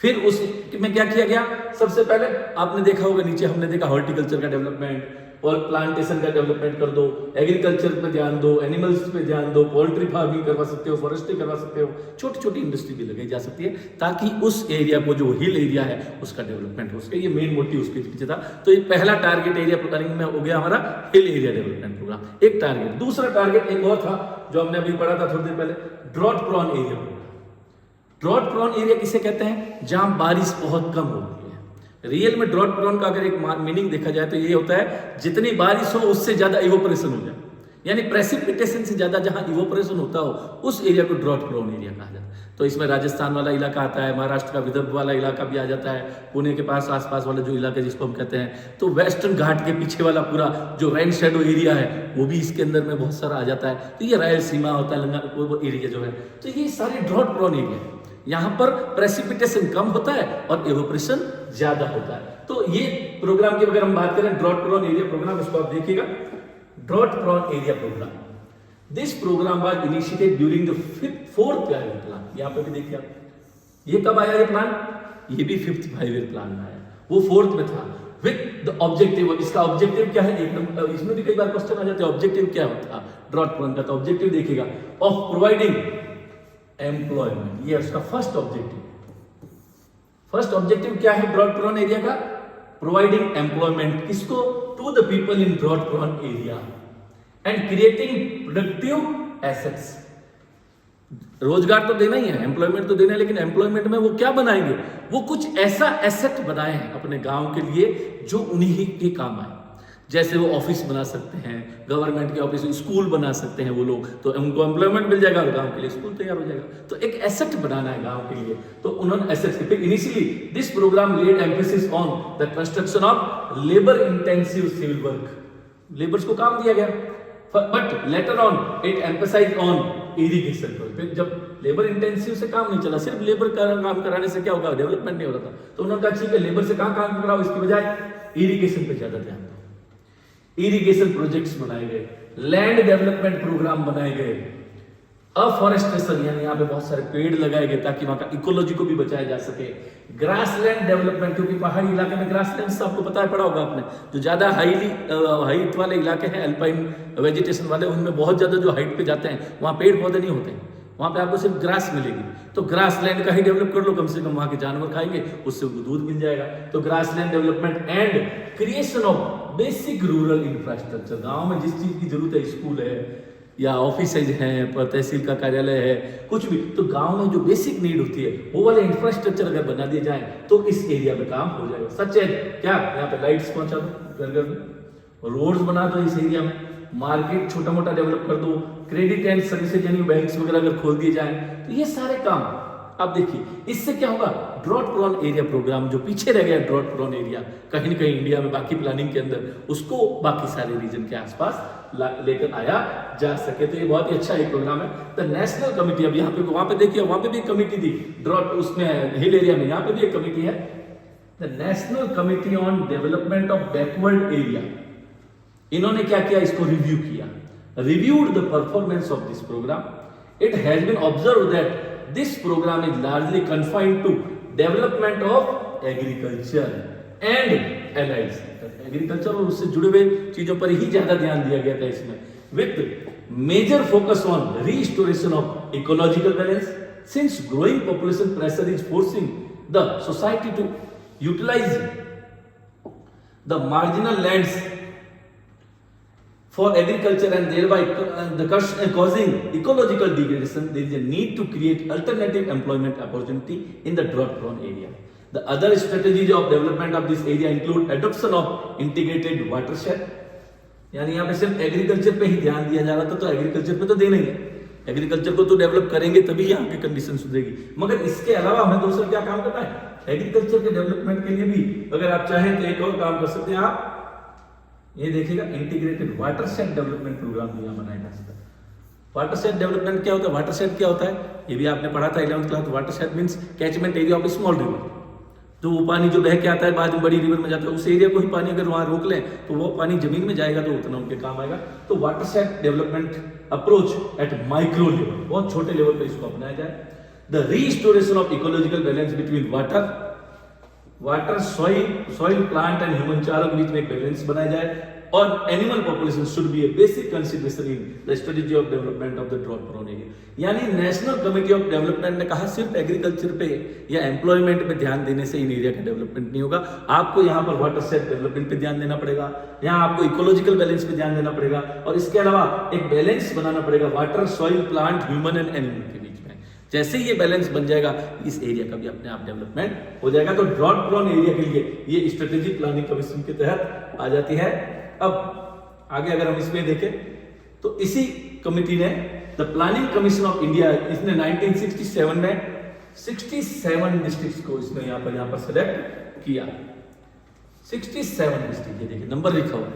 फिर उस में क्या किया गया? सबसे पहले आपने देखा होगा, नीचे हमने देखा हॉर्टिकल्चर का डेवलपमेंट और प्लांटेशन का डेवलपमेंट कर दो, एग्रीकल्चर पे ध्यान दो, एनिमल्स पे ध्यान दो, पोल्ट्री फार्मिंग करवा सकते हो, फॉरेस्ट्री करवा सकते हो, छोटी छोटी इंडस्ट्री भी लगाई जा सकती है ताकि उस एरिया को, जो हिल एरिया है, उसका डेवलपमेंट हो सके। ये मेन मोटिव उसके पीछे था। तो ये पहला टारगेट एरिया प्लानिंग में हो गया हमारा हिल एरिया डेवलपमेंट प्रोग्राम, एक टारगेट। दूसरा टारगेट एक और था जो हमने अभी पढ़ा था थोड़ी देर पहले, drought prone area. Drought prone area किसे कहते हैं? जहां बारिश बहुत कम होती है। रियल में ड्रॉट प्रोन का अगर एक मीनिंग देखा जाए तो ये होता है जितनी बारिश हो उससे ज्यादा इवोपरेशन हो जाए, यानी प्रेसिपिटेशन से ज्यादा जहां इवोपरेशन होता हो उस एरिया को ड्रॉट प्रोन एरिया कहा जाता है। तो इसमें राजस्थान वाला इलाका आता है, महाराष्ट्र का विदर्भ वाला इलाका भी आ जाता है, पुणे के पास आसपास वाला जो इलाका जिसको हम कहते हैं, तो वेस्टर्न घाट के पीछे वाला पूरा जो रेन शेडो एरिया है वो भी इसके अंदर में बहुत सारा आ जाता है। तो ये रायलसीमा होता है, वो एरिया जो है, तो ये सारे ड्रॉट प्रोन एरिया है। यहां पर प्रेसिपिटेशन कम होता है और इवोपरेशन ज्यादा होता है। तो ये प्रोग्राम की अगर हम बात करें ड्रॉट प्रोन एरिया प्रोग्राम, इसको आप देखिएगा, drought prone area program. This program was initiated during the fourth 5 year plan. यहाँ पे भी देखिए आप, ये कब आया ये प्लान, ये भी 5th 5 ईयर प्लान में आया, वो 4th में था। विद द ऑब्जेक्टिव, इसका ऑब्जेक्टिव क्या है, एकदम इसमें भी कई बार क्वेश्चन आ जाते हैं ऑब्जेक्टिव क्या होता है ड्रॉट प्लान का, तो ऑब्जेक्टिव देखिएगा ऑफ प्रोवाइडिंग एम्प्लॉयमेंट, ये उसका फर्स्ट ऑब्जेक्टिव। फर्स्ट ऑब्जेक्टिव क्या है ड्रॉट प्रोन एरिया का, प्रोवाइडिंग एम्प्लॉयमेंट, किसको, to the people in drought prone area and creating productive assets. रोजगार तो देना ही है, एम्प्लॉयमेंट तो देना है, लेकिन एम्प्लॉयमेंट में वो क्या बनाएंगे, वो कुछ ऐसा एसेट बनाए हैं अपने गांव के लिए जो उन्हीं के काम आए। जैसे वो ऑफिस बना सकते हैं, गवर्नमेंट के ऑफिस, स्कूल बना सकते हैं वो लोग, तो उनको एम्प्लॉयमेंट मिल जाएगा और गांव के लिए स्कूल तैयार हो जाएगा। तो एक एसेट बनाना है गांव के लिए, तो उन्होंने एसेट्स के। Initially this program laid emphasis on the construction of labour intensive civil work, labours को काम दिया गया, but later on it emphasise on irrigation. फिर जब लेबर इंटेंसिव से काम नहीं चला, सिर्फ लेबर का काम कराने से क्या होगा, डेवलपमेंट नहीं हो रहा था, तो उन्होंने कहा ठीक है लेबर से कहाँ काम कराओ, इसकी बजाय इरिगेशन पे ज्यादा ध्यान दो। इरिगेशन प्रोजेक्ट्स बनाए गए, लैंड डेवलपमेंट प्रोग्राम बनाए गए, अफॉरेस्टेशन यानी यहाँ पे बहुत सारे पेड़ लगाए गए ताकि वहां का इकोलॉजी को भी बचाया जा सके। ग्रासलैंड डेवलपमेंट, क्योंकि पहाड़ी इलाके में ग्रासलैंड आपको पता है, पड़ा होगा आपने, जो ज्यादा हाइट वाले इलाके हैं, अल्पाइन वेजिटेशन वाले, उनमें बहुत ज्यादा जो हाइट पे जाते हैं वहां पेड़ पौधे नहीं होते हैं, वहां पे आपको सिर्फ ग्रास मिलेगी। तो ग्रासलैंड का ही डेवलप कर लो, कम से कम वहां के जानवर खाएंगे, उससे दूध मिल जाएगा। तो grassland development and creation of basic rural infrastructure, गांव में जिस चीज की जरूरत है, स्कूल है या ऑफिसेज हैं, तहसील का कार्यालय है, कुछ भी, तो गांव में जो बेसिक नीड होती है वो वाले इंफ्रास्ट्रक्चर अगर बना दिए जाए तो इस एरिया में काम हो जाएगा। सच है क्या, यहाँ पे लाइट्स पहुंचा दो घर घर में, रोड्स बना दो इस एरिया में, मार्केट छोटा मोटा डेवलप कर दो, क्रेडिट एंड सर्विसेज यानी बैंक्स वगैरह अगर खोल दिए जाए, तो ये सारे काम आप देखिए, इससे क्या होगा, ड्रॉट प्रोन एरिया प्रोग्राम जो पीछे रह गया, ड्रॉट प्रोन एरिया कहीं न कहीं इंडिया में बाकी प्लानिंग के अंदर, उसको बाकी सारे रीजन के आसपास लेकर आया जा सके। तो ये बहुत ही अच्छा एक प्रोग्राम है। द नेशनल कमिटी, अब यहाँ पे वहां पे देखिए, वहां पे भी एक कमिटी थी ड्रॉट उसमें हिल एरिया में, यहाँ पे भी एक कमिटी है, the national committee on development of backward area. इन्होंने क्या किया, इसको रिव्यू किया, reviewed the performance of this program. It has been observe that this program is largely confined to development of agriculture and allied sector। Agriculture और उससे जुड़े हुए चीजों पर ही ज्यादा ध्यान दिया गया था इसमें, with major focus on restoration of ecological balance since growing population pressure is forcing the society to utilize the marginal lands for agriculture and thereby causing ecological degradation. There is a need to create alternative employment opportunity in the drought prone area. The other strategies of development of this area include adoption of integrated watershed, यानी यहाँ पे सिर्फ agriculture पे ही ध्यान दिया जा रहा था, तो एग्रीकल्चर पे तो देना ही है, एग्रीकल्चर को तो डेवलप करेंगे तभी यहाँ की कंडीशन सुधरेगी। मगर इसके अलावा हमें दूसरा क्या काम करना है, एग्रीकल्चर के डेवलपमेंट के लिए भी अगर आप चाहें तो एक और काम कर सकते हैं आप, ये देखिएगा इंटीग्रेटेड वाटरशेड डेवलपमेंट प्रोग्राम भी यहाँ बनाया जा सकता है। वाटरशेड डेवलपमेंट क्या होता है, वाटरशेड क्या होता है, ये भी आपने पढ़ा था 11th class. Watershed means catchment area of small river, जो वो पानी जो बह के आता है बाद में बड़ी रिवर में जाता है, उस एरिया को ही पानी अगर वहां रोक लें तो वो पानी जमीन में जाएगा तो उतना उनके काम आएगा। तो watershed development approach at micro level, बहुत छोटे लेवल पर इसको अपनाया जाए। The restoration of ecological balance between water soil plant and human, चारों के बीच में एक बैलेंस बनाया जाए। और animal population should be a basic consideration in the strategy of development of the drought prone area. यानी नेशनल कमेटी ऑफ डेवलपमेंट ने कहा सिर्फ एग्रीकल्चर पे या एम्प्लॉयमेंट पे ध्यान देने से इन एरिया का डेवलपमेंट नहीं होगा, आपको यहाँ पर वाटरशेड डेवलपमेंट पे ध्यान देना पड़ेगा, यहाँ आपको इकोलॉजिकल बैलेंस पे ध्यान देना पड़ेगा, और इसके अलावा एक बैलेंस बनाना पड़ेगा water soil plant human and animal के बीच में। जैसे ही ये बैलेंस बन जाएगा, इस एरिया का भी अपने आप डेवलपमेंट हो जाएगा। तो ड्रॉट प्रोन एरिया के लिए ये स्ट्रेटेजिक प्लानिंग कमीशन के तहत आ जाती है। अब आगे अगर हम इसमें देखें तो इसी कमिटी ने the planning commission of India, इसने 1967 में 67 डिस्ट्रिक्ट्स को इसने यहाँ पर सेलेक्ट किया। 67 डिस्ट्रिक्ट, ये देखिए नंबर लिखा हुआ है,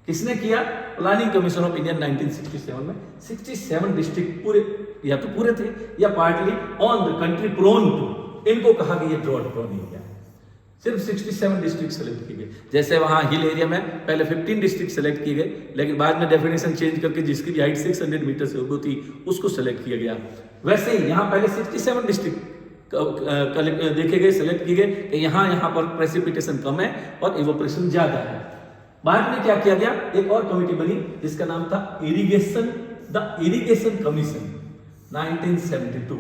किसने किया, प्लानिंग कमीशन ऑफ इंडिया 1967 में 67 डिस्ट्रिक्ट पूरे या तो पूरे थे या partly on the country prone to, इनको कहा कि ये ड्रॉट प्रोन एरिया है। सिर्फ 67 डिस्ट्रिक्ट सेलेक्ट किए गए। जैसे वहां हिल एरिया में पहले 15 डिस्ट्रिक्ट सेलेक्ट किए गए, लेकिन बाद में डेफिनेशन चेंज करके जिसकी भी हाइट 600 मीटर से ऊपर थी उसको सेलेक्ट किया गया। वैसे ही यहाँ पहले 67 डिस्ट्रिक्ट देखे गए, सेलेक्ट किए गए कि यहाँ पर प्रेसिपिटेशन कम है और इवोपरेशन ज्यादा है। बाद में क्या किया गया, एक और कमेटी बनी जिसका नाम था इरिगेशन कमीशन 1972।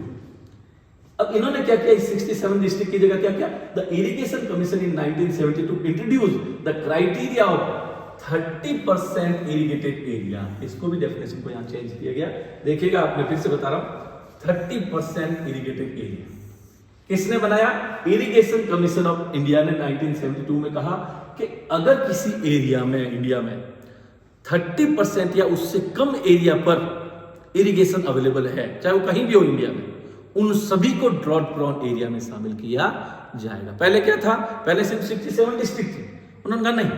अब इन्होंने क्या किया, इस 67 डिस्ट्रिक्ट की जगह क्या किया, the irrigation commission in 1972 introduce the criteria of 30% irrigated area. इसको भी डेफिनेशन को यहाँ चेंज किया गया। देखिएगा आप, मैं फिर से बता रहा हूं, 30% इरिगेटेड एरिया किसने बनाया, इरिगेशन कमीशन ऑफ इंडिया ने 1972 में कहा कि अगर किसी एरिया में इंडिया में 30% या उससे कम एरिया पर इरिगेशन अवेलेबल है, चाहे वो कहीं भी हो इंडिया में, उन सभी को ड्रॉट प्रोन एरिया में शामिल किया जाएगा। पहले क्या था, पहले सिर्फ 67 डिस्ट्रिक्ट थे, उन्होंने कहा नहीं,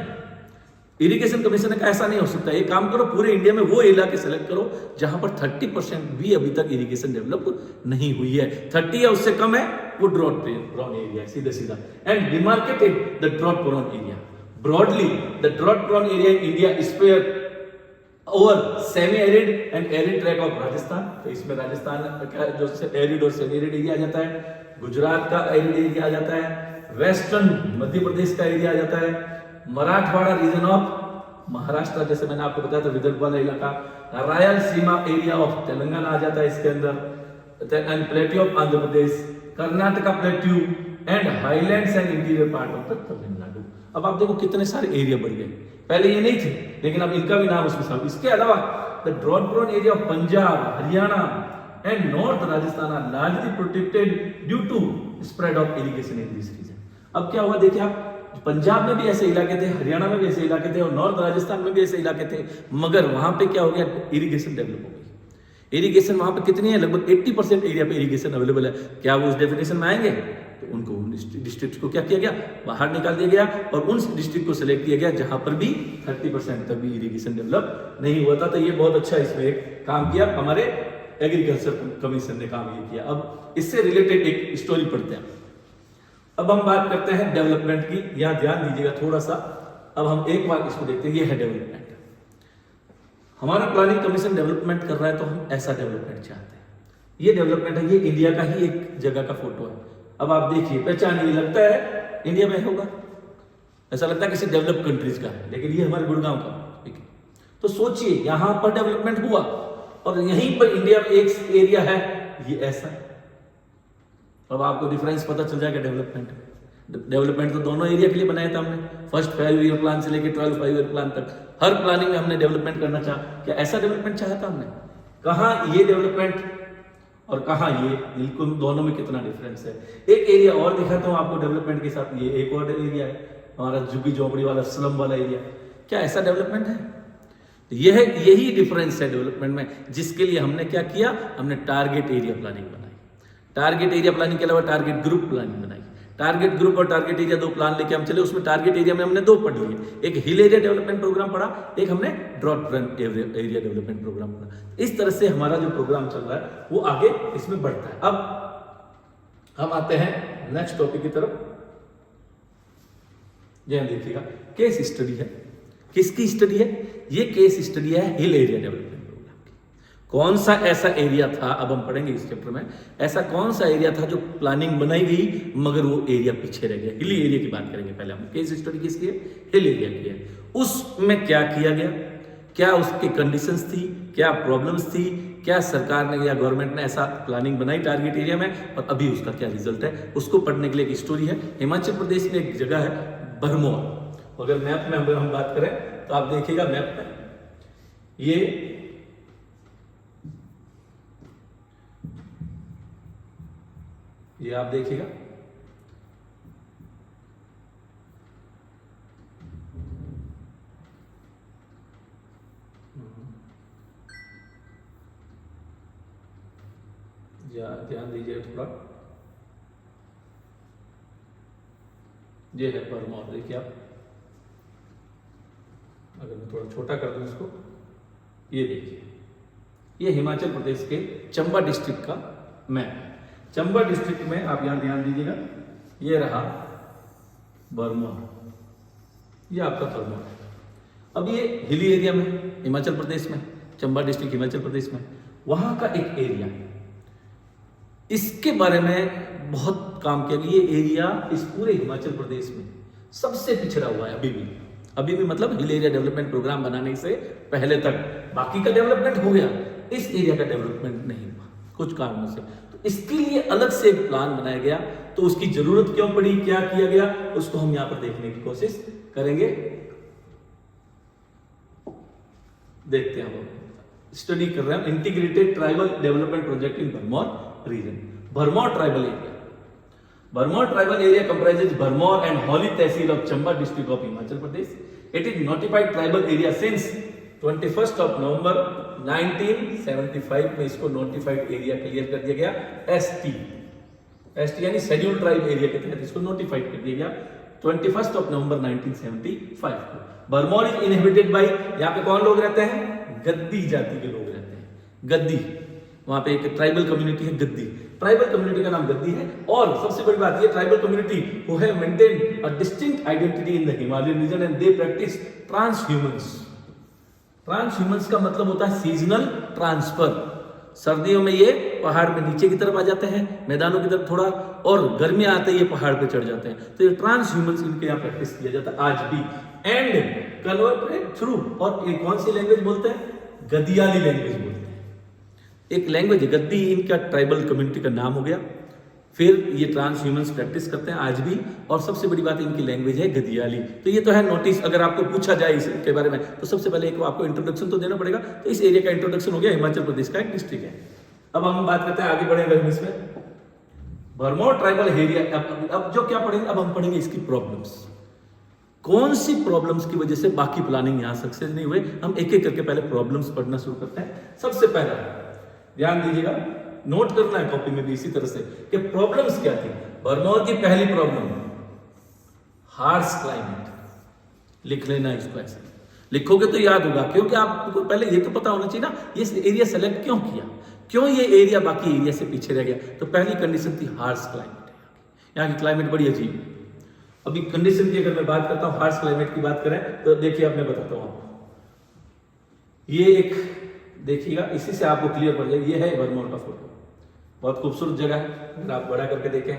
इरिगेशन कमीशन ने कहा ऐसा नहीं हो सकता, ये काम करो पूरे इंडिया में वो इलाके सेलेक्ट करो जहां पर 30% भी अभी तक इरिगेशन डेवलप नहीं हुई है। 30 या उससे कम है वो ड्रॉट प्रोन एरिया, सीधा सीधा। And demarcated the drought prone area broadly. The drought prone area in India spread over semi arid and arid tract of Rajasthan. तो इसमें राजस्थान का जो एरिड और सेमी एरिड एरिया आ जाता है, गुजरात का एरिड एरिया आ जाता है, वेस्टर्न मध्य प्रदेश का एरिया आ जाता है, मराठवाड़ा रीजन ऑफ महाराष्ट्र, जैसे मैंने आपको बताया था विदर्भ वाला इलाका, रायलसीमा एरिया ऑफ तेलंगाना आ जाता है इसके अंदर, and plateau of Andhra Pradesh, Karnataka plateau and highlands and interior part of Tamil Nadu. अब आप देखो कितने सारे एरिया बढ़ गए, पहले ये नहीं थे लेकिन अब इनका भी नाम उसमें शामिल। इसके अलावा the drought prone area of Punjab, Haryana and north Rajasthan are largely protected due to spread of irrigation in this region. अब क्या हुआ, देखिए आप, पंजाब में भी ऐसे इलाके थे, हरियाणा में भी ऐसे इलाके थे और नॉर्थ राजस्थान में भी ऐसे इलाके थे, मगर वहां पे क्या हो गया, इरिगेशन डेवलप हो गई। इरिगेशन वहां पे कितनी है, लगभग 80% एरिया पे इरिगेशन अवेलेबल है। क्या वो उस डेफिनेशन में आएंगे, तो उनको डिस्ट्रिक्ट को क्या किया गया, बाहर निकाल दिया गया और उन डिस्ट्रिक्ट को सिलेक्ट किया गया जहां पर भी 30% तक भी इरिगेशन डेवलप नहीं हुआ था। तो ये बहुत अच्छा इसमें एक काम किया हमारे एग्रीकल्चर कमीशन ने, काम ये किया। अब इससे रिलेटेड एक स्टोरी पढ़ते हैं। अब हम बात करते हैं डेवलपमेंट की, यहां ध्यान दीजिएगा थोड़ा सा। अब हम एक बार इसको देखते हैं, ये है डेवलपमेंट। हमारा प्लानिंग कमीशन डेवलपमेंट कर रहा है तो हम ऐसा डेवलपमेंट चाहते हैं। ये डेवलपमेंट है, ये इंडिया का ही एक जगह का फोटो है। अब आप देखिए, पहचानिए, लगता है इंडिया में होगा, ऐसा लगता है किसी डेवलप कंट्रीज का है, लेकिन ये हमारे गुड़गांव का, ठीक है। तो सोचिए यहां पर डेवलपमेंट हुआ और यहीं पर इंडिया में एक एरिया है ये ऐसा। अब आपको डिफरेंस पता चल जाएगा डेवलपमेंट तो दोनों एरिया के लिए बनाया था हमने, फर्स्ट 5 ईयर प्लान से लेकर 12 5 ईयर प्लान तक, हर प्लानिंग में हमने डेवलपमेंट करना चाहा। क्या ऐसा डेवलपमेंट चाहा था हमने? कहाँ ये डेवलपमेंट और कहाँ ये, बिल्कुल दोनों में कितना डिफरेंस है। एक एरिया और दिखाता हूँ आपको डेवलपमेंट के साथ, ये एक और एरिया है हमारा झुग्गी झोपड़ी वाला, स्लम वाला एरिया। क्या ऐसा डेवलपमेंट है? यही डिफरेंस है डेवलपमेंट में, जिसके लिए हमने क्या किया, हमने टारगेट एरिया प्लानिंग बनाई। टारगेट एरिया प्लानिंग के अलावा टारगेट ग्रुप प्लानिंग बनाई। टारगेट ग्रुप और टारगेट एरिया 2 प्लान लेके हम चले। उसमें टारगेट एरिया में हमने 2 पढ़ लिए, एक हिल एरिया डेवलपमेंट प्रोग्राम पढ़ा, एक हमने ड्रॉट एरिया डेवलपमेंट प्रोग्राम पढ़ा। इस तरह से हमारा जो प्रोग्राम चल रहा है वो आगे इसमें बढ़ता है। अब हम आते हैं नेक्स्ट टॉपिक की तरफ। यह देखिएगा, केस स्टडी है। किसकी स्टडी है? ये केस स्टडी है हिल एरिया डेवलपमेंट। कौन सा ऐसा एरिया था, अब हम पढ़ेंगे इस चैप्टर में, ऐसा कौन सा एरिया था जो प्लानिंग बनाई गई मगर वो एरिया पीछे रह गया। हिली एरिया की बात करेंगे पहले हम। केस स्टडी किसकी है? हिल एरिया की है। उसमें क्या किया गया, क्या उसकी कंडीशंस थी, क्या प्रॉब्लम्स थी, क्या सरकार ने या गवर्नमेंट ने ऐसा प्लानिंग बनाई टारगेट एरिया में और अभी उसका क्या रिजल्ट है, उसको पढ़ने के लिए एक स्टोरी है। हिमाचल प्रदेश में एक जगह है भरमौर। अगर मैप में हम बात करें तो आप देखिएगा मैप में ये आप देखिएगा, ध्यान दीजिए थोड़ा, ये है भरमौर। देखिए आप, अगर मैं थोड़ा छोटा कर दूं इसको, ये देखिए, ये हिमाचल प्रदेश के चंबा डिस्ट्रिक्ट का मैप है। चंबा डिस्ट्रिक्ट में आप यहां ध्यान दीजिएगा, ये रहा भरमौर, ये आपका भरमौर। अब ये हिली एरिया में, हिमाचल प्रदेश में, चंबा डिस्ट्रिक्ट हिमाचल प्रदेश में, वहां का एक एरिया है। इसके बारे में बहुत काम किया गया। ये एरिया इस पूरे हिमाचल प्रदेश में सबसे पिछड़ा हुआ है अभी भी मतलब हिल एरिया डेवलपमेंट प्रोग्राम बनाने से पहले तक। बाकी का डेवलपमेंट हो गया, इस एरिया का डेवलपमेंट नहीं हुआ कुछ कारणों से। तो इसके लिए अलग से एक प्लान बनाया गया। तो उसकी जरूरत क्यों पड़ी, क्या किया गया, उसको हम यहां पर देखने की कोशिश करेंगे। देखते हैं, हम स्टडी कर रहे हैं integrated tribal development project in Bharmour region. Bharmour tribal area, Bharmour tribal area comprises Bharmour and Holi tehsil of Chamba district of Himachal Pradesh. It is notified tribal area since 21 November 1975 में इसको नोटिफाइड एरिया क्लियर कर दिया गया। एसटी यानी शेड्यूल्ड ट्राइब एरिया के तहत इसको नोटिफाइड कर दिया गया 21 नवंबर 1975 को। भरमौर इज इनहेबिटेड बाय, यहाँ पे कौन लोग रहते हैं, गद्दी जाति के लोग रहते हैं। गद्दी, वहां पे एक ट्राइबल कम्युनिटी है गद्दी, ट्राइबल कम्युनिटी का नाम गद्दी है। और सबसे बड़ी बात ये, tribal community who have maintained a distinct identity in the Himalayan region and they practice transhumance. Transhumance का मतलब होता है सीजनल ट्रांसफर। सर्दियों में ये पहाड़ में नीचे की तरफ आ जाते हैं, मैदानों की तरफ थोड़ा, और गर्मियां आते ही ये पहाड़ पे चढ़ जाते हैं। तो ये ट्रांसह्यूमंस इनके यहाँ प्रैक्टिस किया जाता है आज भी। एंड कन्वर्टेड थ्रू, और ये कौन सी लैंग्वेज बोलते हैं, गदियाली लैंग्वेज बोलते हैं। एक लैंग्वेज है गद्दी, इनका ट्राइबल कम्युनिटी का नाम हो गया। फिर ये ट्रांसह्यूमंस प्रैक्टिस करते हैं आज भी, और सबसे बड़ी बात इनकी लैंग्वेज है गदियाली। तो ये तो है नोटिस, अगर आपको पूछा जाए इसके बारे में तो सबसे पहले एक आपको इंट्रोडक्शन तो देना पड़ेगा। तो इस एरिया का इंट्रोडक्शन हो गया, हिमाचल प्रदेश का एक डिस्ट्रिक्ट है। अब हम बात करते हैं, आगे बढ़ेंगे हम इसमें भरमौर ट्राइबल एरिया। अब जो क्या पढ़ेंगे, अब हम पढ़ेंगे इसकी प्रॉब्लम्स, कौन सी प्रॉब्लम्स की वजह से बाकी प्लानिंग यहां सक्सेस नहीं हुए। हम एक एक करके पहले प्रॉब्लम्स पढ़ना शुरू करते हैं। सबसे पहला ध्यान दीजिएगा, नोट करना है कॉपी में भी इसी तरह से कि प्रॉब्लम्स क्या थी। भरमौर की पहली प्रॉब्लम, हार्श क्लाइमेट। लिख लेना इसको, ऐसे लिखोगे तो याद होगा, क्योंकि आपको पहले ये तो पता होना चाहिए ना ये एरिया सेलेक्ट क्यों किया, क्यों ये एरिया बाकी एरिया से पीछे रह गया। तो पहली कंडीशन थी हार्श क्लाइमेट। यहाँ की क्लाइमेट बड़ी अजीब है। अभी कंडीशन की अगर मैं बात करता हूँ, हार्श क्लाइमेट की बात करें तो देखिए, अब मैं बताता हूँ आपको। ये एक देखिएगा, इसी से आपको क्लियर पड़ जाएगा। ये है भरमौर का फोटो, बहुत खूबसूरत जगह है। अगर आप बड़ा करके देखें,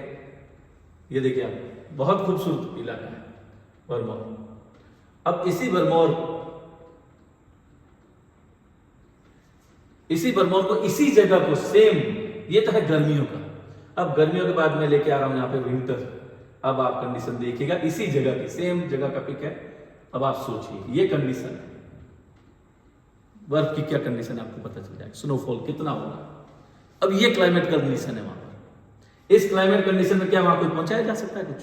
ये देखिए आप, बहुत खूबसूरत इलाका है भरमौर। अब इसी भरमौर को, इसी जगह को सेम, ये तो है गर्मियों का। अब गर्मियों के बाद मैं लेके आ रहा हूं यहाँ पे विंटर। अब आप कंडीशन देखिएगा, इसी जगह की, सेम जगह का पिक है। अब आप सोचिए, ये कंडीशन है, बर्फ की क्या कंडीशन है आपको पता चल जाएगा, स्नोफॉल कितना होगा। अब ये क्लाइमेट कंडीशन है वहां पर। इस क्लाइमेट कंडीशन में क्या वहां कुछ पहुंचाया जा सकता है, कुछ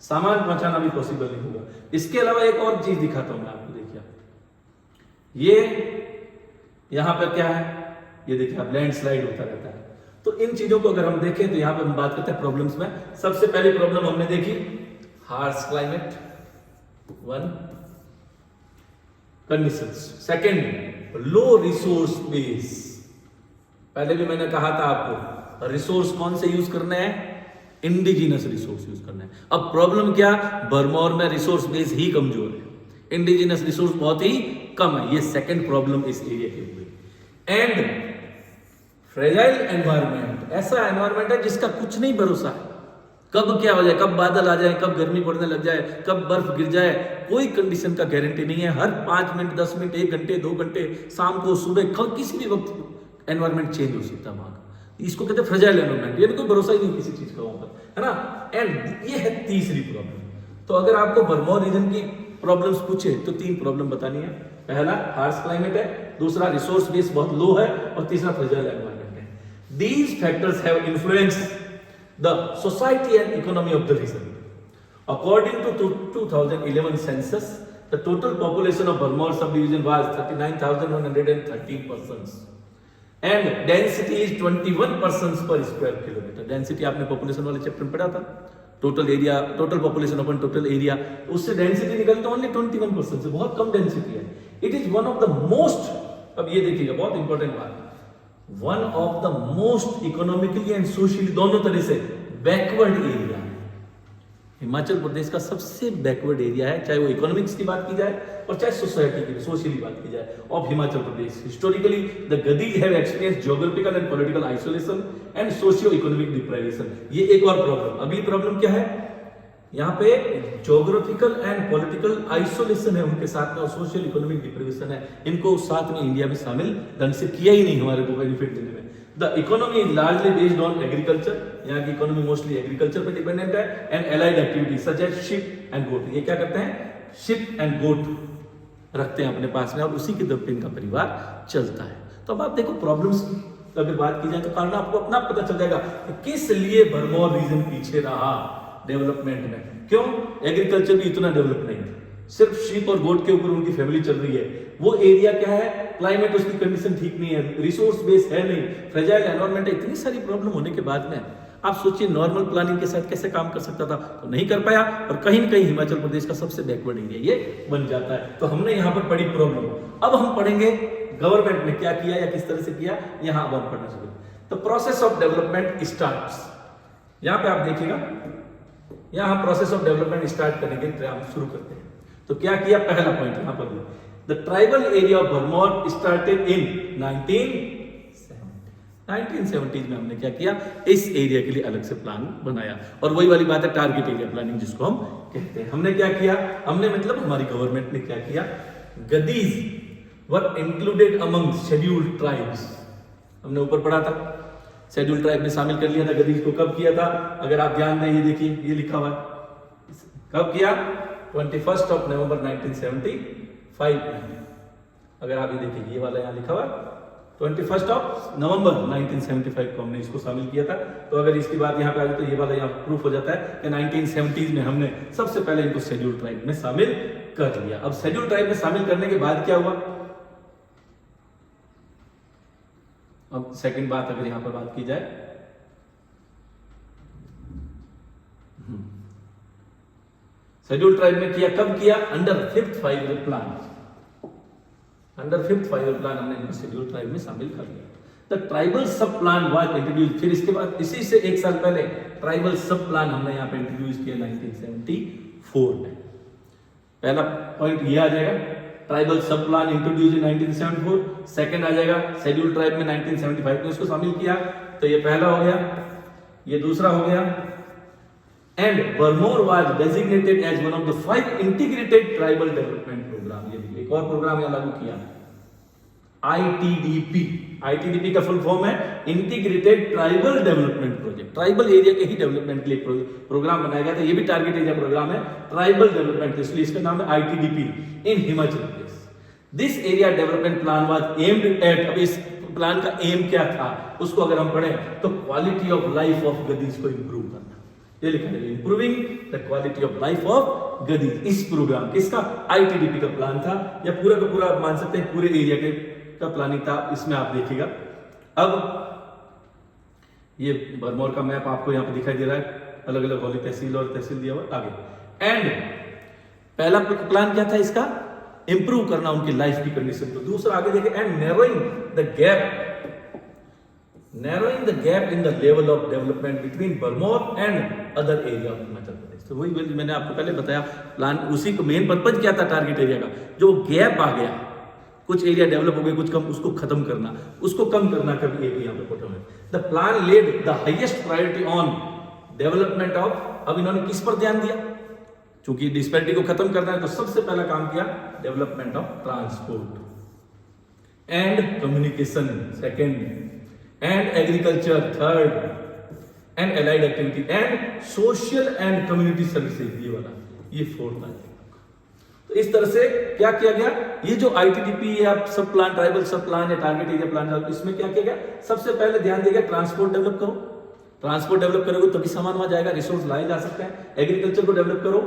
सामान पहुंचाना भी पॉसिबल नहीं होगा। इसके अलावा एक और चीज दिखाता हूं मैं आपको, देखिए ये यहां पर क्या है, ये देखिए आप, लैंडस्लाइड होता रहता है। तो इन चीजों को अगर हम देखें तो यहां पर हम बात करते हैं प्रॉब्लम्स में। सबसे पहली प्रॉब्लम हमने देखी, harsh climate, one conditions. Second, low resource base. पहले भी मैंने कहा था आपको, रिसोर्स कौन से यूज करने हैं, इंडिजिनस रिसोर्स यूज करना है। अब प्रॉब्लम क्या, भरमौर में रिसोर्स बेस ही कमजोर है, इंडिजिनस रिसोर्स बहुत ही कम है। ये सेकंड प्रॉब्लम इस एरिया की हुई। एंड फ्रेजाइल एनवायरनमेंट, ऐसा एनवायरनमेंट है जिसका कुछ नहीं भरोसा है, कब क्या हो जाए, कब बादल आ जाए, कब गर्मी पड़ने लग जाए, कब बर्फ गिर जाए, कोई कंडीशन का गारंटी नहीं है। हर 5 मिनट, 10 मिनट, 1 घंटे, 2 घंटे, शाम को, सुबह, कब किसी भी वक्त एनवायरनमेंट चेंज हो सकता है वहां का। इसको कहते हैं फ्रेजाइल एनवायरनमेंट, यानी कोई भरोसा ही नहीं किसी चीज का वहां पर, है ना। एंड ये है तीसरी प्रॉब्लम। तो अगर आपको भरमौर रीजन की प्रॉब्लम्स पूछे तो 3 प्रॉब्लम बतानी है। पहला हार्श क्लाइमेट है, दूसरा रिसोर्स बेस बहुत लो है, और तीसरा फ्रेजाइल एनवायरनमेंट है। These factors have influenced the society and economy of the region. According to 2011 census, the total population of Bharmor subdivision was 39,113 persons, and density is 21 persons per square kilometer. Density आपने population वाले chapter में पढ़ा था, total area, total population अपन total area, उससे density निकलता only 21% से, बहुत कम density है। It is one of the most, अब ये देखिएगा बहुत इंपॉर्टेंट बात, one of the most economically and socially, दोनों तरह से बैकवर्ड एरिया। हिमाचल प्रदेश का सबसे बैकवर्ड एरिया है, चाहे वो इकोनॉमिक्स की बात की जाए और चाहे सोसाइटी की सोशली बात की जाए of Himachal Pradesh. Historically the Gaddis have experience geographical and political isolation and socio economic deprivation. ये एक और प्रॉब्लम, अगली प्रॉब्लम क्या है, यहाँ पे ज्योग्राफिकल एंड पॉलिटिकल आइसोलेशन है उनके साथ में और सोशल इकोनॉमिक डिप्राइवेशन है, इनको साथ में इंडिया में शामिल ढंग से किया ही नहीं हमारे को बेनिफिट देने में। The economy is largely based on agriculture, यहाँ की इकोनॉमी मोस्टली एग्रीकल्चर पे डिपेंडेंट है, and allied activities such as sheep and goat. ये क्या करते हैं, शिप एंड गोट रखते हैं अपने पास में और उसी के दम पे इनका परिवार चलता है। तो अब आप देखो प्रॉब्लम्स की अगर बात की जाए तो कारण आपको अपना पता चल जाएगा कि किस लिए भरमौर रीजन पीछे रहा डेवलपमेंट में। क्यों, एग्रीकल्चर भी इतना डेवलप नहीं है, सिर्फ शीप और गोट के ऊपर उनकी फैमिली चल रही है। वो एरिया क्या है, क्लाइमेट उसकी कंडीशन ठीक नहीं है, रिसोर्स बेस है नहीं, फ्रेजाइल एनवायरनमेंट है, इतनी सारी प्रॉब्लम होने के बाद में आप सोचिए नॉर्मल प्लानिंग के साथ कैसे काम कर सकता था, तो नहीं कर पाया और कहीं न कहीं हिमाचल प्रदेश का सबसे बैकवर्ड एरिया ये बन जाता है। तो हमने यहाँ पर पढ़ी प्रॉब्लम, अब हम पढ़ेंगे गवर्नमेंट ने क्या किया या किस तरह से किया, यहाँ अब हम पढ़ना शुरू। तो प्रोसेस ऑफ डेवलपमेंट स्टार्ट्स, यहाँ पे आप देखिएगा, यहाँ हम प्रोसेस ऑफ डेवलपमेंट स्टार्ट करेंगे, हम शुरू करते हैं। तो क्या किया, पहला पॉइंट यहाँ पर the tribal area of Bharmour started in 1970s में हमने क्या किया, इस एरिया के लिए अलग से प्लान बनाया और वही वाली बात है टारगेट एरिया प्लानिंग जिसको हम कहते हैं। हमने क्या किया, हमने मतलब हमारी गवर्नमेंट ने क्या किया, गदीज वर इंक्लूडेड अमंग शेड्यूल्ड ट्राइब्स, हमने ऊपर पढ़ा था शेड्यूल्ड ट्राइब में शामिल कर लिया था गदीज को। कब किया था, अगर आप ध्यान दें ये देखिए ये लिखा हुआ है, कब किया, 21 नवंबर 1975 में। अगर आप ये देखिए ये वाला यहाँ लिखा हुआ 21 नवंबर 1975 को हमने इसको शामिल किया था। तो अगर इसकी बात यहाँ पे आ जाए तो ये वाला यहाँ प्रूफ हो जाता है कि 1970s में हमने सबसे पहले इनको शेड्यूल्ड ट्राइब में शामिल कर लिया। अब शेड्यूल्ड ट्राइब में शामिल करने के बाद क्या हुआ, अब सेकंड बात अगर यहां पर बात की जाए, शेड्यूल्ड ट्राइब में किया, कब किया, under 5th 5-year plan, under 5th 5-year plan हमने इनको शेड्यूल्ड ट्राइब में शामिल कर लिया। The tribal sub plan was introduce, फिर इसके बाद इसी से एक साल पहले ट्राइबल सब प्लान हमने यहाँ पे इंट्रोड्यूस किया 1974 में। पहला पॉइंट ये आ जाएगा, tribal sub plan introduce in 1974। Second आ जाएगा शेड्यूल्ड ट्राइब में 1975 में उसको शामिल किया, तो ये पहला हो गया, ये दूसरा हो गया। And Bharmaur was designated as one of the 5 integrated tribal development program. ये एक और प्रोग्राम यहाँ लागू किया, ITDP। ITDP का फुल फॉर्म है integrated tribal development project, tribal area के ही डेवलपमेंट के लिए प्रोग्राम बनाया गया था। ये भी टारगेट एरिया प्रोग्राम है, ट्राइबल डेवलपमेंट, इसलिए इसका नाम है ITDP in Himachal Pradesh. This area development plan was aimed at, अब इस प्लान का एम क्या था उसको अगर हम पढ़ें तो quality of life of Gaddis को इंप्रूव करना, ये लिखा है improving the quality of life of Gaddis. इस प्रोग्राम किसका, ITDP का प्लान था, या पूरा का पूरा आप मान सकते हैं पूरे एरिया के का प्लानिंग था। इसमें आप देखिएगा, अब ये भरमौर का मैप आपको यहाँ पे दिखाई दे रहा है, अलग अलग होली तहसील और तहसील दिया हुआ आगे। एंड पहला प्लान क्या था इसका, इंप्रूव करना उनकी लाइफ की कंडीशन को। दूसरा आगे देखें, and narrowing the gap in the level of development between Bharmour and other area of Himachal Pradesh. तो वही मैंने आपको पहले बताया, प्लान उसी को मेन पर्पज क्या था टारगेट एरिया का, जो गैप आ गया, कुछ एरिया डेवलप हो गए कुछ कम, उसको खत्म करना, उसको कम करना का भी यहाँ पे फोटो है। The plan laid the highest priority on development of, अब इन्होंने किस पर ध्यान दिया, क्योंकि डिस्पैरिटी को खत्म करना है तो सबसे पहला काम किया development of transport and communication second, and agriculture third, and allied activity and social and community services, ये वाला ये फोर्थ आ जाएगा। तो इस तरह से क्या किया गया, ये जो ITDP या सब प्लान, ट्राइबल सब प्लान या टारगेट एरिया प्लान, इसमें क्या किया गया, सबसे पहले ध्यान दिया गया ट्रांसपोर्ट डेवलप करो, ट्रांसपोर्ट डेवलप करोगे तभी सामान वहां जाएगा, रिसोर्स लाए जा सकते हैं। एग्रीकल्चर को डेवलप करो,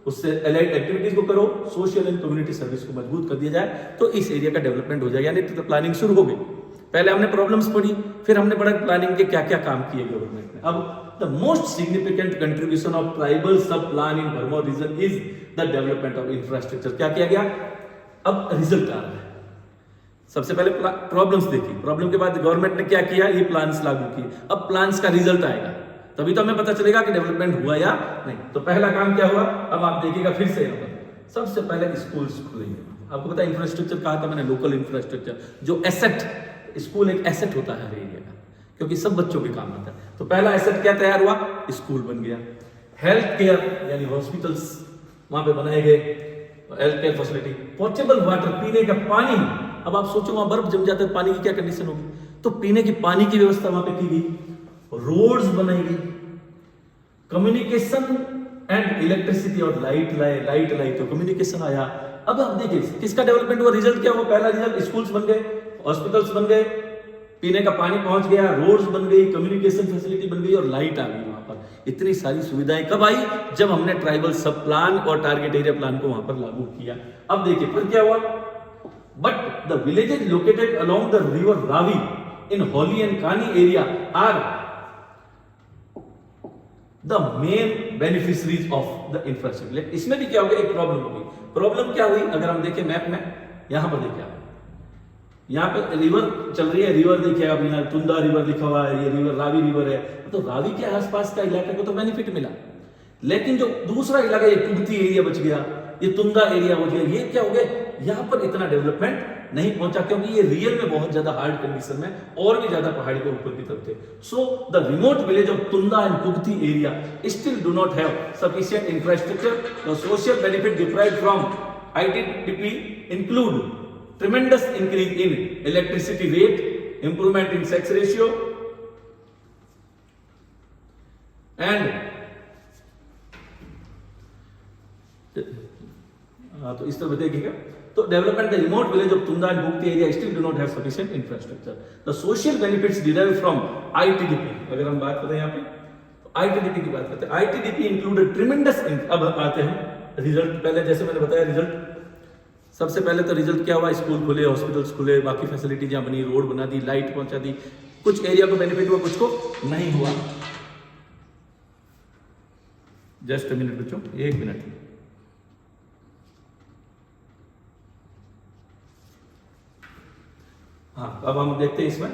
उससे एलाइड एक्टिविटीज को करो, सोशल एंड कम्युनिटी सर्विस को मजबूत कर दिया जाए तो इस एरिया का डेवलपमेंट हो जाएगा। यानी तो प्लानिंग शुरू हो गई, पहले हमने प्रॉब्लम्स पढ़ी, फिर हमने पढ़ा प्लानिंग के क्या क्या काम किए गवर्नमेंट ने। अब the most significant contribution of tribal sub plan in Burma region is the development of infrastructure। क्या किया गया, अब रिजल्ट आ रहा है। सबसे पहले प्रॉब्लम्स देखी, प्रॉब्लम के बाद गवर्नमेंट ने क्या किया, ये प्लान्स लागू किए, अब प्लान्स का रिजल्ट आएगा। तभी तो हमें पता चलेगा कि डेवलपमेंट हुआ या नहीं। तो पहला काम क्या हुआ, अब आप देखिएगा फिर से यहाँ पर सबसे पहले स्कूल्स खुलेंगे। आपको पता है इंफ्रास्ट्रक्चर कहा था मैंने, लोकल इंफ्रास्ट्रक्चर, जो एसेट, स्कूल एक एसेट होता है हर एरिया का, क्योंकि सब बच्चों के काम आता है। तो पहला एसेट क्या तैयार हुआ, स्कूल बन गया। हेल्थ केयर यानी हॉस्पिटल्स वहां पे बनाए गए, health care facility, portable water, पीने का पानी। अब आप सोचो वहां बर्फ जम जाता है, पानी की क्या कंडीशन होगी, तो पीने की पानी की व्यवस्था वहां पे की गई। रोड्स बनाई गई, कम्युनिकेशन एंड इलेक्ट्रिसिटी और लाइट लाई तो कम्युनिकेशन आया। अब आप देखिए किसका डेवलपमेंट हुआ, रिजल्ट क्या हुआ, पहला रिजल्ट स्कूल्स बन गए, हॉस्पिटल्स बन गए, पीने का पानी पहुंच गया, रोड्स बन गई, कम्युनिकेशन फैसिलिटी बन गई और लाइट आ गई। वहां पर इतनी सारी सुविधाएं कब आई, जब हमने ट्राइबल सब प्लान और टारगेट एरिया प्लान को वहां पर लागू किया। अब देखिए फिर क्या हुआ, but the villages located along the river Ravi in Holi and Kani area are the main beneficiaries of the infrastructure. इसमें भी क्या हो गया, एक प्रॉब्लम हो गई। प्रॉब्लम क्या हुई, अगर हम देखें मैप में, यहां पर देखिए, यहाँ पे रिवर चल रही है, रिवर देखिए आप, यहाँ तुंदा रिवर लिखा हुआ है, ये रिवर रावी रिवर है, तो रावी के आसपास का इलाके को तो बेनिफिट मिला, लेकिन जो दूसरा इलाका ये कुगती एरिया बच गया, ये तुंदा एरिया हो गया, ये क्या हो गया, यहाँ पर इतना डेवलपमेंट नहीं पहुंचा, क्योंकि ये रियल में बहुत ज्यादा हार्ड कंडीशन में और भी ज्यादा पहाड़ी के ऊपर की तरफ थे। So the remote village of Tunda and Kugti area still do not have sufficient infrastructure. The social benefit derived from ITDP include tremendous increase in electricity rate, improvement in sex ratio, and तो इस तरह देखिएगा, तो development the remote village of Tunda and Kugti area still do not have sufficient infrastructure. The social benefits derive from ITDP, अगर हम बात करें यहाँ पे तो आईटीडीपी की बात करते हैं, आईटीडीपी इंक्लूडेड ट्रिमेंडस। अब आते हैं रिजल्ट, पहले जैसे मैंने बताया रिजल्ट, सबसे पहले तो रिजल्ट क्या हुआ, स्कूल खुले, हॉस्पिटल्स खुले, बाकी फैसिलिटी जहां बनी, रोड बना दी, लाइट पहुंचा दी, कुछ एरिया को बेनिफिट हुआ, कुछ को नहीं हुआ। जस्ट अ मिनट बच्चों, एक मिनट। हाँ, अब हम देखते हैं इसमें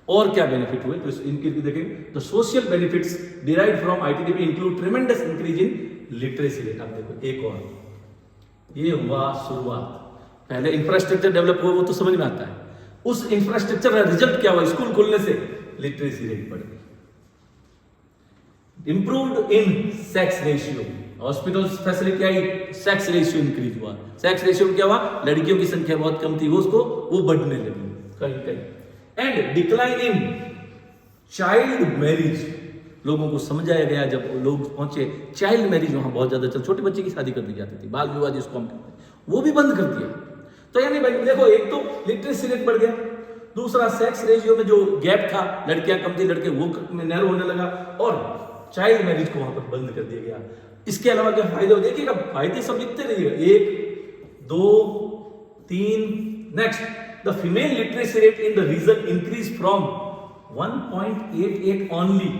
और क्या बेनिफिट हुए, तो इनके भी देखेंगे। तो social benefits derived from ITDP include ट्रेमेंडस increase in literacy rate. आप देखो एक और, ये हुआ शुरुआत, पहले इंफ्रास्ट्रक्चर डेवलप हुआ वो तो समझ में आता है, उस इंफ्रास्ट्रक्चर का रिजल्ट क्या हुआ, स्कूल खुलने से लिटरेसी रेट बढ़ गई। इंप्रूव्ड इन सेक्स रेशियो, हॉस्पिटल्स फैसिलिटी आई, सेक्स रेशियो इंक्रीज हुआ। सेक्स रेशियो क्या हुआ, लड़कियों की संख्या बहुत कम थी, वो बढ़ने लगी कहीं कहीं। And decline in child marriage, लोगों को समझाया गया, जब लोग पहुंचे, चाइल्ड मैरिज वहां बहुत ज्यादा चल, छोटी बच्ची की शादी कर दी जाती थी, बाल विवाह जिसको हम कहते हैं, वो भी बंद कर दिया। तो यानी भाई देखो, एक तो लिटरेसी रेट बढ़ गया, दूसरा सेक्स रेशियो में जो गैप था, लड़कियां कम थी, लड़के वो नैरो होने लगा, और चाइल्ड मैरिज को वहां पर बंद कर दिया गया। इसके अलावा क्या फायदे हो, देखिएगा फायदे सब लिखते रहिएगा, 1 2 3। Next, the female literacy rate in the region increase from 1.88 only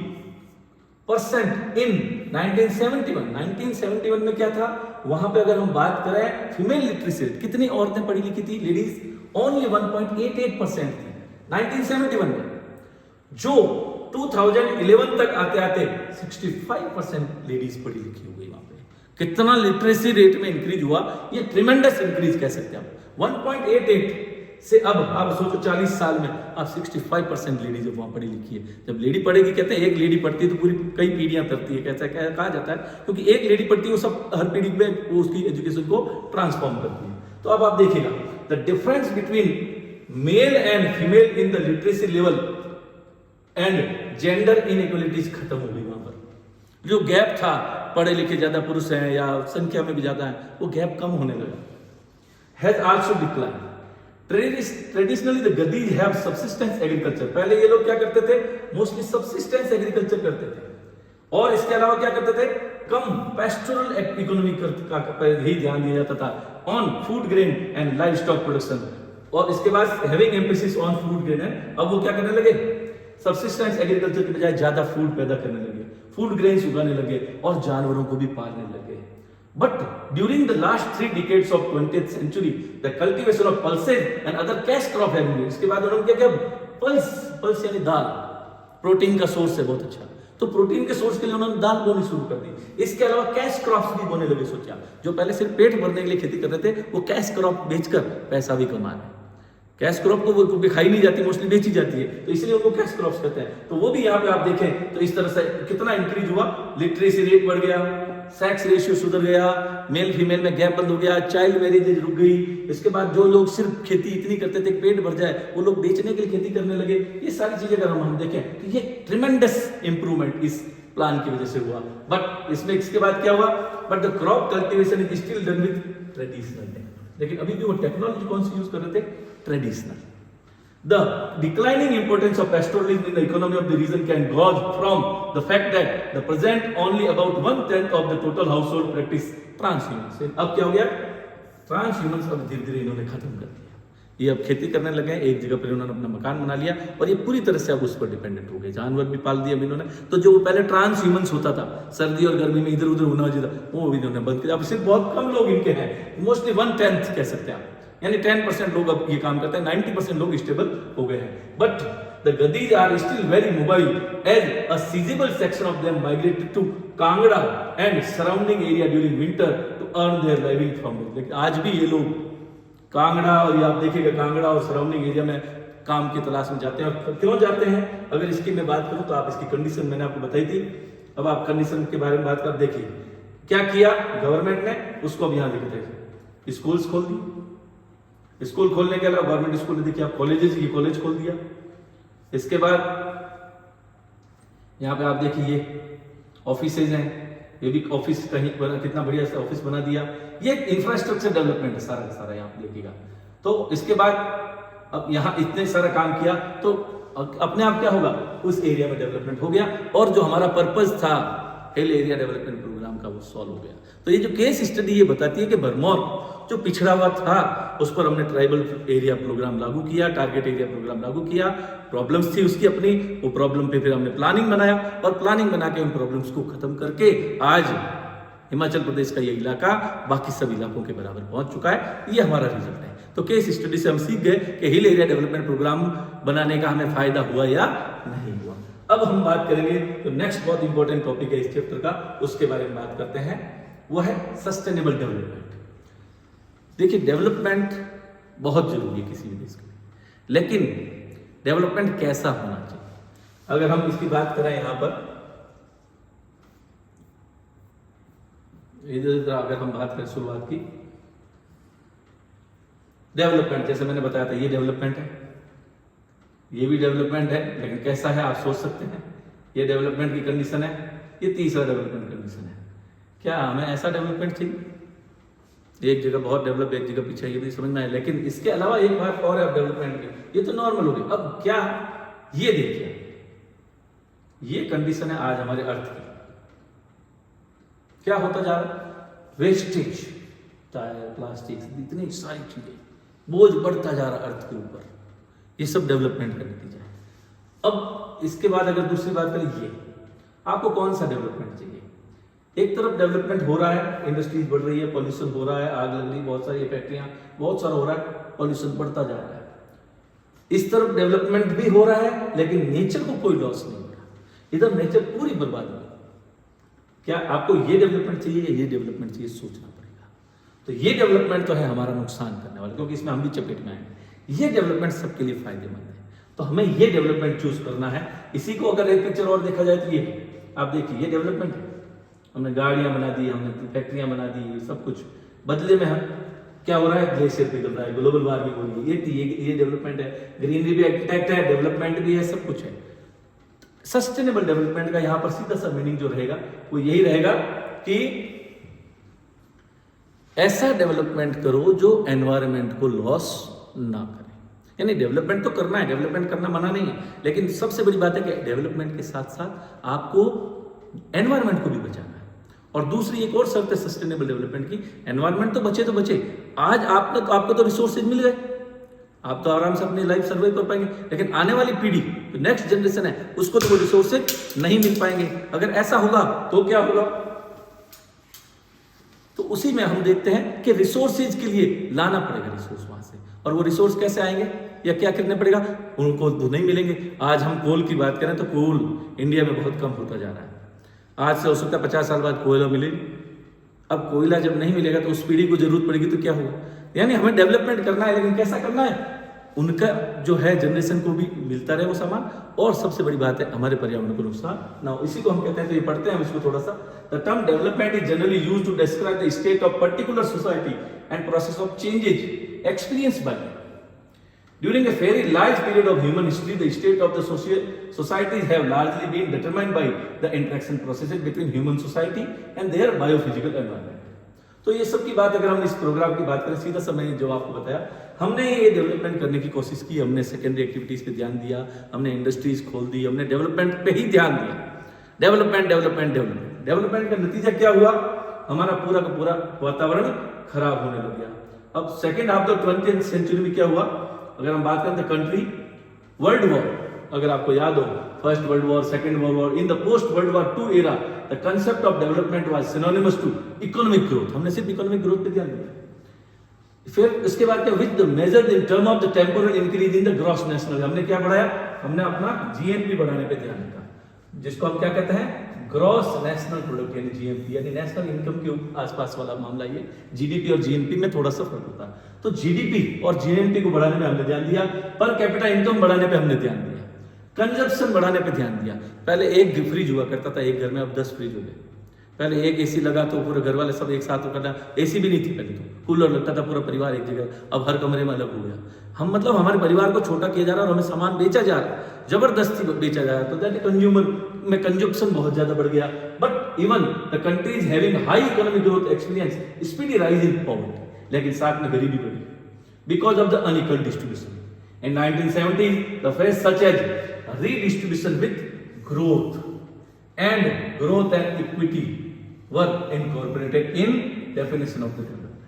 % in 1971। 1971 में क्या था, वहां पे अगर हम बात करें फीमेल लिटरेसी रेट, कितनी औरतें पढ़ी लिखी थी, लेडीज, ओनली 1.88% थी 1971 में, जो 2011 तक आते आते 65% लेडीज पढ़ी लिखी हो गई। वहां पे कितना लिटरेसी रेट में इंक्रीज हुआ, ये ट्रिमेंडस इंक्रीज कह सकते हैं आप। 1.88 से अब आप सोचो 40 साल में आप 65% लेडीज वहां पढ़ी लिखी है। जब लेडी पढ़ेगी, कहते हैं एक लेडी पढ़ती है तो पूरी कई पीढ़ियां तरती है, कैसा कहा जाता है, क्योंकि एक लेडी पढ़ती है वो सब हर पीढ़ी में वो उसकी एजुकेशन को ट्रांसफॉर्म करती है। तो अब आप देखिएगा the difference between male and female in the literacy level and gender inequalities खत्म हो गई। वहां पर जो गैप था, पढ़े लिखे ज्यादा पुरुष हैं या संख्या में भी ज्यादा है, वो गैप कम होने लगा। Has also decline. Traditionally the Gaddis have subsistence agriculture, पहले ये लोग क्या करते थे, मोस्टली सब्सिस्टेंस एग्रीकल्चर करते थे, और इसके अलावा क्या करते थे, कम पेस्टोरल इकोनॉमी का ही ध्यान दिया जाता था, on food grain and live stock production, और इसके बाद having emphasis on food grain है। अब वो क्या करने लगे, सब्सिस्टेंस एग्रीकल्चर के बजाय ज्यादा फूड पैदा करने लगे, फूड ग्रेन्स उगाने लगे और जानवरों को भी पालने लगे। But during the last 3 decades of 20th century, the cultivation of pulses and other cash crop have been. इसके बाद उन्होंने क्या किया, पल्स यानी दाल, प्रोटीन का सोर्स है बहुत अच्छा, तो प्रोटीन के सोर्स के लिए उन्होंने दाल बोनी शुरू कर दी। इसके अलावा कैश क्रॉप्स भी बोने लगे। सोचा जो पहले सिर्फ पेट भरने के लिए खेती कर रहे थे वो कैश क्रॉप बेचकर पैसा भी कमा रहे हैं। कैश क्रॉप को वो खाई नहीं जाती, मोस्टली बेची जाती है, तो इसलिए उनको कैश क्रॉप्स कहते हैं। तो वो भी यहाँ पे आप देखें तो इस तरह से कितना इंक्रीज हुआ, लिटरेसी रेट बढ़ गया, सेक्स रेशियो सुधर गया, मेल फीमेल में गैप बंद हो गया, चाइल्ड मैरिजेज रुक गई। इसके बाद जो लोग सिर्फ खेती इतनी करते थे पेट भर जाए, वो लोग बेचने के लिए खेती करने लगे। ये सारी चीजें अगर हम देखें तो ये ट्रिमेंडस इंप्रूवमेंट इस प्लान की वजह से हुआ। बट इसमें इसके बाद क्या हुआ, but the crop cultivation is still done with traditional technology. लेकिन अभी भी वो टेक्नोलॉजी कौन सी यूज कर रहे थे, traditional. The declining importance of pastoralism in the economy of the region can gauge from the fact that the present only about 1/10 of the total household practice transhumance। अब क्या हो गया, ट्रांसह्यूमन्स अब धीरे धीरे इन्होंने खत्म कर दिया। ये अब खेती करने लगे हैं, एक जगह पर इन्होंने अपना मकान बना लिया और ये पूरी तरह से अब उस पर डिपेंडेंट हो गए। जानवर भी पाल दिए अब इन्होंने। तो जो पहले ट्रांसह्यूमन्स होता था, सर्दी और गर्मी में इधर उधर होना चाहिए, वो भी इन्होंने बंद किया। अब सिर्फ बहुत कम लोग इनके हैं, मोस्टली 1/10 कह सकते हैं आप, यानी 10% लोग अब ये काम करते हैं, 90% लोग स्टेबल हो गए हैं। But the Gaddis are still very mobile as a sizeable section of them migrated to Kangra and surrounding area during winter to earn their living from it. लेकिन आज भी ये लोग कांगड़ा, और ये आप देखिएगा कांगड़ा और सराउंडिंग एरिया में काम की तलाश में जाते हैं। और क्यों जाते हैं, अगर इसकी मैं बात करूं तो आप इसकी कंडीशन मैंने आपको बताई थी। अब आप कंडीशन के बारे में बात कर देखिए क्या किया गवर्नमेंट ने, उसको अब यहां देखते हैं, स्कूल्स खोल दी। स्कूल खोलने के अलावा गवर्नमेंट स्कूल ने देखिए आप कॉलेजेस, ये कॉलेज खोल दिया। इसके बाद यहाँ पे आप देखिए ये ऑफिसेज हैं, ये भी ऑफिस कहीं कितना बढ़िया से ऑफिस बना दिया। ये इंफ्रास्ट्रक्चर डेवलपमेंट है सारा का सारा, यहाँ पे देखिएगा। तो इसके बाद अब यहाँ इतने सारा काम किया तो अपने आप क्या होगा, उस एरिया में डेवलपमेंट हो गया और जो हमारा पर्पज था हिल एरिया डेवलपमेंट प्रोग्राम का वो सॉल्व हो गया। तो ये जो केस स्टडी ये बताती है कि भरमौर जो पिछड़ा हुआ था उस पर हमने ट्राइबल एरिया प्रोग्राम लागू किया, टारगेट एरिया प्रोग्राम लागू किया। प्रॉब्लम्स थी उसकी अपनी, वो प्रॉब्लम पे फिर हमने प्लानिंग बनाया और प्लानिंग बना के उन प्रॉब्लम्स को खत्म करके आज हिमाचल प्रदेश का ये इलाका बाकी सब इलाकों के बराबर पहुंच चुका है। ये हमारा रिजल्ट है। तो केस स्टडी से हम सीख गए कि हिल एरिया डेवलपमेंट प्रोग्राम बनाने का हमें फायदा हुआ या नहीं हुआ। अब हम बात करेंगे तो नेक्स्ट बहुत इंपॉर्टेंट टॉपिक है इस चैप्टर का, उसके बारे में बात करते हैं, वो है सस्टेनेबल डेवलपमेंट। देखिए डेवलपमेंट बहुत जरूरी है किसी भी देश के लिए, लेकिन डेवलपमेंट कैसा होना चाहिए। अगर हम इसकी बात करें यहां पर इधर अगर हम बात करें शुरुआत की डेवलपमेंट, जैसे मैंने बताया था ये डेवलपमेंट है, ये भी डेवलपमेंट है, लेकिन कैसा है आप सोच सकते हैं। ये डेवलपमेंट की कंडीशन है, ये तीसरा डेवलपमेंट कंडीशन है। क्या हमें ऐसा डेवलपमेंट चाहिए, एक जगह बहुत डेवलप एक जगह पीछे, ये भी समझ में आए। लेकिन इसके अलावा एक बात और है डेवलपमेंट की, ये तो नॉर्मल हो गई। अब क्या, ये देखिए ये कंडीशन है आज हमारे अर्थ की, क्या होता जा रहा है, वेस्टेज, टायर, प्लास्टिक, इतनी सारी चीजें, बोझ बढ़ता जा रहा है अर्थ के ऊपर। ये सब डेवलपमेंट का नतीजा है। अब इसके बाद अगर दूसरी बात करें, ये आपको कौन सा डेवलपमेंट चाहिए। एक तरफ डेवलपमेंट हो रहा है, इंडस्ट्रीज बढ़ रही है, पॉल्यूशन हो रहा है, आग लग रही है, बहुत सारी फैक्ट्रियां, बहुत सारा हो रहा है, पॉल्यूशन बढ़ता जा रहा है। इस तरफ डेवलपमेंट भी हो रहा है लेकिन नेचर को कोई लॉस नहीं हो रहा, इधर नेचर पूरी बर्बाद हो गई। क्या आपको ये डेवलपमेंट चाहिए या ये डेवलपमेंट चाहिए, सोचना पड़ेगा। तो ये डेवलपमेंट तो है हमारा नुकसान करने वाला, क्योंकि इसमें हम भी चपेट में आए। ये डेवलपमेंट सबके लिए फायदेमंद है, तो हमें ये डेवलपमेंट चूज करना है। इसी को अगर एक पिक्चर और देखा जाए तो ये आप देखिए, ये डेवलपमेंट है, हमने गाड़ियां बना दी, हमने फैक्ट्रियां बना दी, सब कुछ। बदले में हम क्या हो रहा है, ग्लेशियर पिघल रहा है, ग्लोबल वार्मिंग हो रही है, ये डेवलपमेंट है। ग्रीनरी भी अटैक्ट है, डेवलपमेंट भी है, सब कुछ है। सस्टेनेबल डेवलपमेंट का यहां पर सीधा सा मीनिंग जो रहेगा वो यही रहेगा कि ऐसा डेवलपमेंट करो जो एनवायरनमेंट को लॉस ना करे। यानी डेवलपमेंट तो करना है, डेवलपमेंट करना मना नहीं है, लेकिन सबसे बड़ी बात है कि डेवलपमेंट के साथ साथ आपको एनवायरनमेंट को भी बचाना है। और दूसरी एक और शर्त है सस्टेनेबल डेवलपमेंट की, एनवायरनमेंट तो बचे तो बचे। आज आपको तो रिसोर्सेज मिल गए, आप तो आराम से अपनी लाइफ सर्वाइव कर पाएंगे, लेकिन आने वाली पीढ़ी जो नेक्स्ट जनरेशन है उसको तो वो रिसोर्सेज नहीं मिल पाएंगे। अगर ऐसा होगा तो क्या होगा, तो उसी में हम देखते हैं कि रिसोर्सेज के लिए लाना पड़ेगा रिसोर्स वहां से, और वो रिसोर्स कैसे आएंगे, या क्या करना पड़ेगा, उनको तो नहीं मिलेंगे। आज हम कोल की बात करें तो कोल इंडिया में बहुत कम होता जा रहा है। आज से हो सकता है 50 साल बाद कोयला मिले। अब कोयला जब नहीं मिलेगा तो उस पीढ़ी को जरूरत पड़ेगी तो क्या होगा। यानी हमें डेवलपमेंट करना है, लेकिन कैसा करना है, उनका जो है जनरेशन को भी मिलता रहे वो सामान, और सबसे बड़ी बात है हमारे पर्यावरण को नुकसान ना हो। इसी को हम कहते हैं, तो ये पढ़ते हैं हम इसको थोड़ा सा। The term development is generally used to describe the state of particular society and process of changes experienced by them. During a very large period of human history, the state of the societies have largely been determined by the interaction processes between human society and their biophysical environment. तो ये सब की बात अगर हम इस programme की बात करें, सीधा सा मैंने जो आपको बताया, हमने ये डेवलपमेंट करने की कोशिश की, हमने सेकेंडरी एक्टिविटीज पे ध्यान दिया, हमने इंडस्ट्रीज खोल दी, हमने डेवलपमेंट पे ही ध्यान दिया। डेवलपमेंट डेवलपमेंट डेवलपमेंट डेवलपमेंट का नतीजा क्या हुआ, हमारा पूरा का पूरा वातावरण खराब होने लग गया। अब second half of 20th century में क्या हुआ, अगर हम बात करें तो कंट्री वर्ल्ड वॉर, अगर आपको याद हो, first world war, second world war, in the post world war 2 era the concept of development was synonymous to economic growth. हमने सिर्फ इकोनॉमिक ग्रोथ पे ध्यान दिया। फिर उसके बाद क्या, with the measured in term of the temporal increase in the gross national, हमने क्या बढ़ाया, हमने अपना जीएनपी बढ़ाने पे ध्यान रखा, जिसको हम क्या कहते हैं, ग्रॉस नेशनल प्रोडक्ट यानी जीएनपी, यानी नेशनल इनकम के आसपास वाला मामला। ये जीडीपी और जीएनपी में थोड़ा सा फर्क होता है। तो जीडीपी और जीएनपी को बढ़ाने में हमने ध्यान दिया, पर कैपिटा इनकम बढ़ाने पे हमने ध्यान दिया, कंजप्शन बढ़ाने पे ध्यान दिया। पहले एक फ्रिज हुआ करता था एक घर में, अब 10 फ्रिज हो गए। पहले एक एसी लगा तो पूरे घर वाले सब एक साथ करना, एसी भी नहीं थी पहले, तो कूलर लगता था पूरा परिवार एक जगह, अब हर कमरे में अलग हो गया। हम मतलब हमारे परिवार को छोटा किया जा रहा है और हमें सामान बेचा जा रहा है, जबरदस्ती बेचा जा रहा है। तो दैट कंज्यूमर में कंजप्शन बहुत ज्यादा बढ़ गया। But even the countries having high economic growth experience speedy rise in poverty, लेकिन साथ में गरीबी बढ़ी because of the unequal distribution. In 1970s, the phrase such as redistribution with growth and equity were incorporated in definition of the development.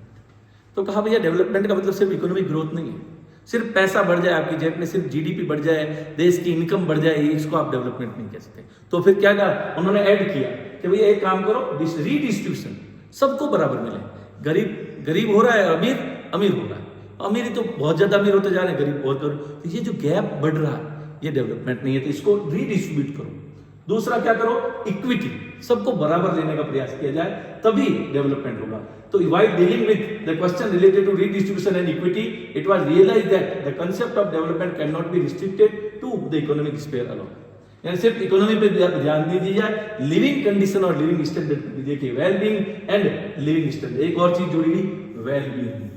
तो कहा भैया development का मतलब सिर्फ इकोनॉमिक ग्रोथ नहीं है, सिर्फ पैसा बढ़ जाए आपकी जेब में, सिर्फ जीडीपी बढ़ जाए, देश की इनकम बढ़ जाए, इसको आप डेवलपमेंट नहीं कह सकते। तो फिर क्या कहा उन्होंने, ऐड किया कि भैया एक काम करो, रीडिस्ट्रीब्यूशन, सबको बराबर मिले। गरीब गरीब हो रहा है, अमीर अमीर हो रहा है, अमीरी तो बहुत ज्यादा अमीर होते जा रहे हैं, गरीब बहुत गरीब। तो ये जो गैप बढ़ रहा है ये डेवलपमेंट नहीं है, तो इसको रीडिस्ट्रीब्यूट करो। दूसरा क्या करो, इक्विटी, सबको बराबर लेने का प्रयास किया जाए, तभी डेवलपमेंट होगा। तो while dealing with the question related to redistribution and equity, it was realized that the concept of development cannot be restricted to the economic sphere alone. यानी सिर्फ इकोनॉमी पे ध्यान नहीं दी जाए, लिविंग कंडीशन और लिविंग स्टैंडर्ड पे देखिए, well being and living standard. एक और चीज जोड़ी गई, वेल बीइंग,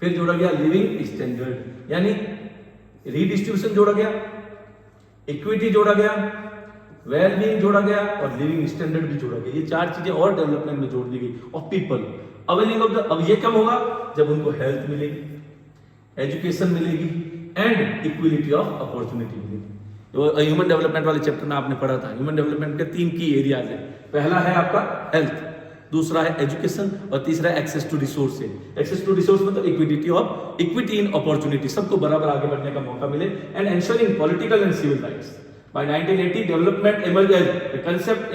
फिर जोड़ा गया लिविंग स्टैंडर्ड, यानी रीडिस्ट्रीब्यूशन जोड़ा गया, इक्विटी जोड़ा गया, वेल बीइंग जोड़ा गया और लिविंग स्टैंडर्ड भी जोड़ा गया। ये 4 चीजें और डेवलपमेंट में जोड़ दी गई। और पीपल अवेलिंग ऑफ द, अब ये कब होगा, जब उनको हेल्थ मिलेगी, एजुकेशन मिलेगी एंड इक्वलिटी ऑफ अपॉर्चुनिटी मिलेगी। तो ह्यूमन डेवलपमेंट वाले चैप्टर में आपने पढ़ा था, ह्यूमन डेवलपमेंट के 3 की एरियाज है। पहला है आपका हेल्थ, दूसरा है एजुकेशन और तीसरा है access to resource. Access to resource मतलब इक्विटी इन अपॉर्चुनिटी, सबको बराबर आगे बढ़ने का मौका मिले, and ensuring political and civil rights. By 1980, development emerged as a concept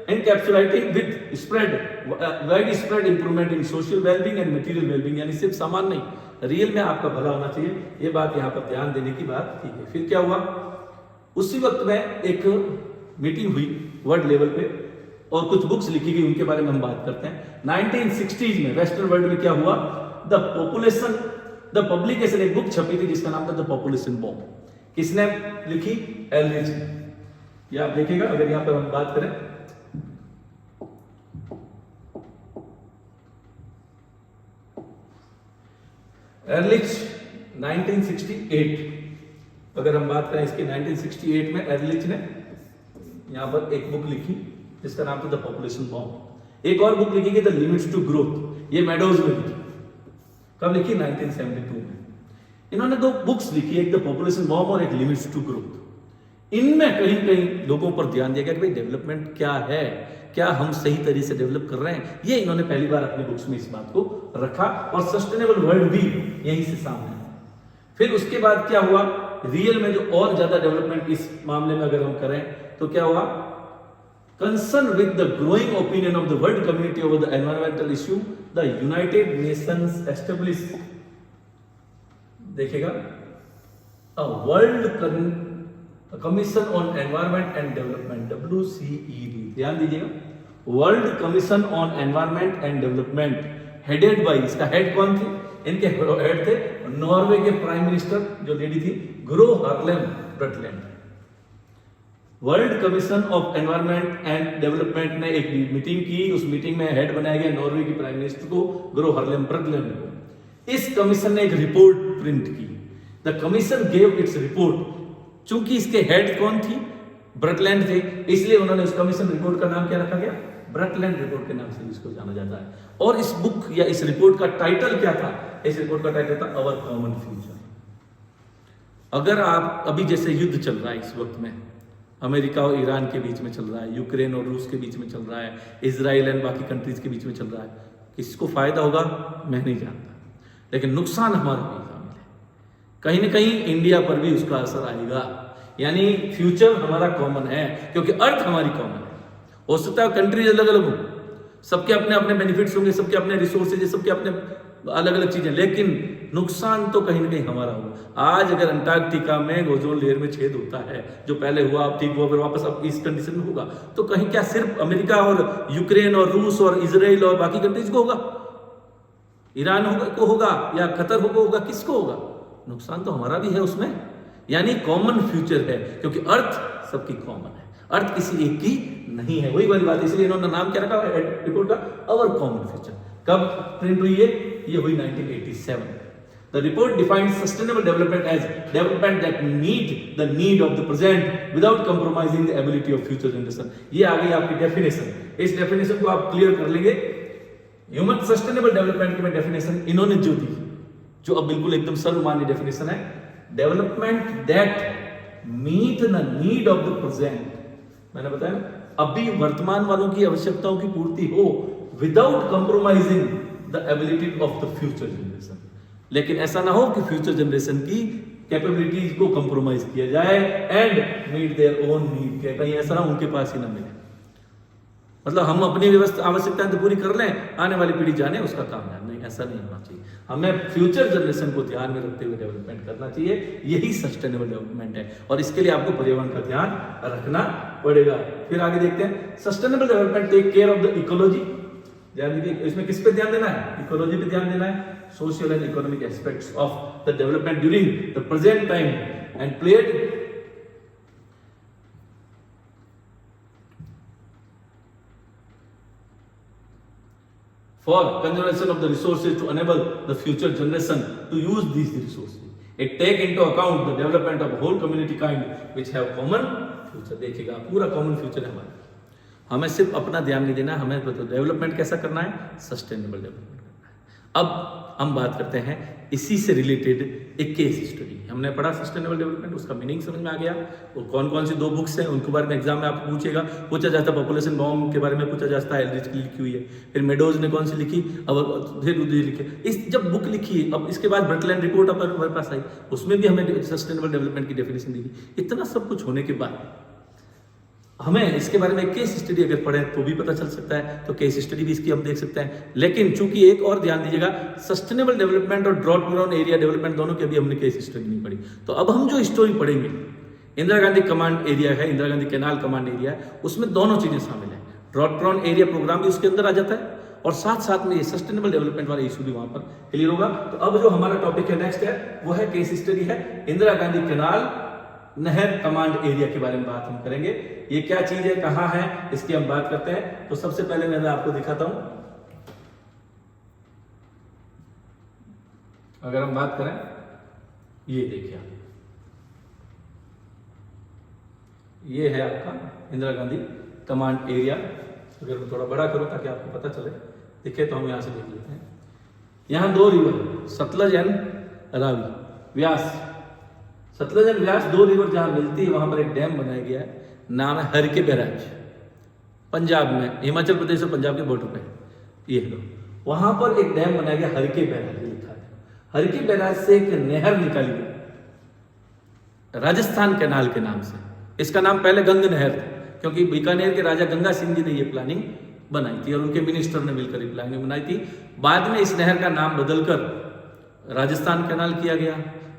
encapsulating with widespread improvement in social well-being and material well-being, यानी सिर्फ सामान नहीं, रियल में आपका भला होना चाहिए, ये बात यहाँ पर ध्यान देने की बात ठीक है। फिर क्या हुआ, उसी वक्त में एक मीटिंग हुई वर्ल्ड लेवल पे और कुछ बुक्स लिखी गई, उनके बारे में हम बात करते हैं। 1960s में वेस्टर्न वर्ल्ड में क्या हुआ, द पब्लिकेशन, एक बुक छपी थी जिसका नाम था द पॉपुलेशन बॉम्ब। किसने लिखी, एलरिच ने। ये आप देखिएगा, अगर यहां पर हम बात करें, एरलिच 1968, अगर हम बात करें इसकी 1968 में एरलिच ने यहां पर एक बुक लिखी जिसका नाम था द पॉपुलेशन बॉम्ब। एक और बुक लिखी गई द लिमिट्स टू ग्रोथ, ये मेडोज में लिखी। कब लिखी, 1972 में। इन्होंने 2 बुक्स लिखी, एक द पॉपुलेशन बॉम्ब और एक लिमिट्स टू ग्रोथ। इनमें कहीं कहीं लोगों पर ध्यान दिया गया कि भाई डेवलपमेंट क्या है, क्या हम सही तरीके से डेवलप कर रहे हैं, ये इन्होंने पहली बार अपनी बुक्स में इस बात को रखा, और सस्टेनेबल वर्ल्ड भी यहीं से सामने आया। फिर उसके बाद क्या हुआ, रियल में जो और ज्यादा डेवलपमेंट इस मामले में अगर हम करें तो क्या हुआ, concern with the growing opinion of the world community over the environmental issue, the United Nations establish देखिएगा, world commission on environment and development, WCED, ध्यान दीजिएगा, world commission on environment and development, headed by, इसका head कौन थे? इनके head थे Norway के prime minister जो लेडी थी Gro Harlem Brundtland. World commission of environment and development ने एक मीटिंग की, उस मीटिंग में हेड बनाया गया नॉर्वे की प्राइम मिनिस्टर को, ग्रो हार्लेम ब्रटलैंड को। इस कमीशन ने एक रिपोर्ट प्रिंट की, the commission gave its report. चूंकि इसके हेड कौन थी? ब्रटलैंड थे, इसलिए उन्होंने उस कमीशन रिपोर्ट का नाम क्या रखा गया? ब्रटलैंड रिपोर्ट के नाम से इसको जाना जाता है। और इस बुक या इस रिपोर्ट का टाइटल क्या था? इस रिपोर्ट का टाइटल था अवर कॉमन फ्यूचर। अगर आप अभी जैसे युद्ध चल रहा है इस वक्त में, अमेरिका और ईरान के बीच में चल रहा है, यूक्रेन और रूस के बीच में चल रहा है, इजराइल एंड बाकी कंट्रीज के बीच में चल रहा है, किसको फायदा होगा मैं नहीं जानता, लेकिन नुकसान हमारा भी शामिल है। कहीं ना कहीं इंडिया पर भी उसका असर आएगा। यानी फ्यूचर हमारा कॉमन है, क्योंकि अर्थ हमारी कॉमन है। हो सकता है कंट्रीज अलग अलग हो, सबके अपने अपने बेनिफिट्स होंगे, सबके अपने रिसोर्सेज, सबके अपने अलग अलग चीजें, लेकिन नुकसान तो कहीं ना कहीं हमारा होगा। आज अगर अंटार्कटिका में ओजोन लेयर में छेद होता है, जो पहले हुआ अब ठीक हुआ, फिर वापस अब इस कंडीशन में होगा, तो कहीं क्या सिर्फ अमेरिका और यूक्रेन और रूस और इजराइल और बाकी कंट्रीज को होगा? ईरान को होगा या कतर होगा? किसको होगा? नुकसान तो हमारा भी है उसमें। यानी कॉमन फ्यूचर है, क्योंकि अर्थ सबकी कॉमन है, अर्थ किसी एक की नहीं है। वही वाली बात, इसलिए इन्होंने नाम क्या रखा रिपोर्ट का? अवर कॉमन फ्यूचर। कब प्रिंट हुई है? ये हुई 1987। The report defines sustainable development as development that meet the need of the present without compromising the ability of future generation। ये आ गई आपकी डेफिनेशन। इस डेफिनेशन को आप क्लियर कर लेंगे। ह्यूमन सस्टेनेबल डेवलपमेंट की मैं डेफिनेशन इन्होंने जो दी, जो अब बिल्कुल एकदम सर्वमान्य डेफिनेशन है, development that meet the need of the present. मैंने बताया अभी वर्तमान वालों की आवश्यकताओं की पूर्ति हो without compromising the ability of the future generation. लेकिन ऐसा ना हो कि फ्यूचर जनरेशन की कैपेबिलिटीज को कंप्रोमाइज किया जाए and meet their own need, के कहीं ऐसा ना उनके पास ही ना मिले। मतलब हम अपनी व्यवस्था आवश्यकताएं तो पूरी कर लें, आने वाली पीढ़ी जाने उसका काम है, नहीं, ऐसा नहीं होना चाहिए। हमें फ्यूचर जनरेशन को ध्यान में रखते हुए डेवलपमेंट करना चाहिए, यही सस्टेनेबल डेवलपमेंट है। और इसके लिए आपको पर्यावरण का ध्यान रखना पड़ेगा। फिर आगे देखते हैं, sustainable development take care of the ecology. ध्यान दीजिए, इसमें किस पे ध्यान देना है? इकोलॉजी पे ध्यान देना है। Social and economic aspects of the development during the present time and played for conservation of the resources to enable the future generation to use these resources. It take into account the development of whole community kind which have common future। देखिएगा पूरा common future है हमारा। हमें सिर्फ अपना ध्यान नहीं देना, हमें तो डेवलपमेंट कैसा करना है? सस्टेनेबल डेवलपमेंट करना है। अब हम बात करते हैं इसी से रिलेटेड एक केस स्टडी। हमने पढ़ा सस्टेनेबल डेवलपमेंट, उसका मीनिंग समझ में आ गया, और कौन कौन सी 2 बुक्स हैं उनके बारे में एग्जाम में आपको पूछा जाता है। पॉपुलेशन बॉम्ब के बारे में पूछा जाता है, एल्ड्रिच की लिखी हुई है। फिर मेडोज ने कौन सी लिखी, अब फिर लिखी। इस जब बुक लिखी, अब इसके बाद ब्रटलैंड रिपोर्ट हमारे पास आई, उसमें भी हमें सस्टेनेबल डेवलपमेंट की डेफिनेशन दी। इतना सब कुछ होने के बाद हमें इसके बारे में केस स्टडी अगर पढ़े तो भी पता चल सकता है, तो केस स्टडी भी इसकी हम देख सकते हैं। लेकिन चूंकि एक और ध्यान दीजिएगा, सस्टेनेबल डेवलपमेंट और ड्रॉट प्रोन एरिया डेवलपमेंट दोनों की अभी हमने केस स्टडी नहीं पढ़ी। तो अब हम जो स्टोरी पढ़ेंगे, इंदिरा गांधी कमांड एरिया है, Indira Gandhi canal command area है, उसमें दोनों चीजें शामिल है। ड्रॉट प्रोन एरिया प्रोग्राम भी उसके अंदर आ जाता है, और साथ साथ में ये सस्टेनेबल डेवलपमेंट वाला इशू भी वहां पर क्लियर होगा। तो अब जो हमारा टॉपिक है नेक्स्ट है, वो है केस स्टडी है इंदिरा गांधी कैनाल नहर कमांड एरिया के बारे में बात हम करेंगे। ये क्या चीज है, कहां है, इसकी हम बात करते हैं। तो सबसे पहले मैं आपको दिखाता हूं, अगर हम बात करें, ये देखिए, ये है आपका इंदिरा गांधी कमांड एरिया। अगर मैं थोड़ा बड़ा करूं ताकि आपको पता चले, दिखे तो हम यहां से देख लेते हैं। यहां 2 river, Sutlej and Ravi, Vyas, Sutlej and Vyas 2 river जहां मिलती है, वहां पर एक डैम बनाया गया है, नाम है हरके बैराज, पंजाब में, हिमाचल प्रदेश और पंजाब के बॉर्डर पे ये लो। वहां पर एक डैम बनाया गया हरके बैराज, लिखा है। हरके बैराज से एक नहर निकाली गई राजस्थान कैनाल के नाम से। इसका नाम पहले गंग नहर था, क्योंकि बीकानेर के राजा गंगा सिंह जी ने ये प्लानिंग बनाई थी और उनके मिनिस्टर ने मिलकर ये प्लानिंग बनाई थी। बाद में इस नहर का नाम बदलकर राजस्थान कैनाल किया गया।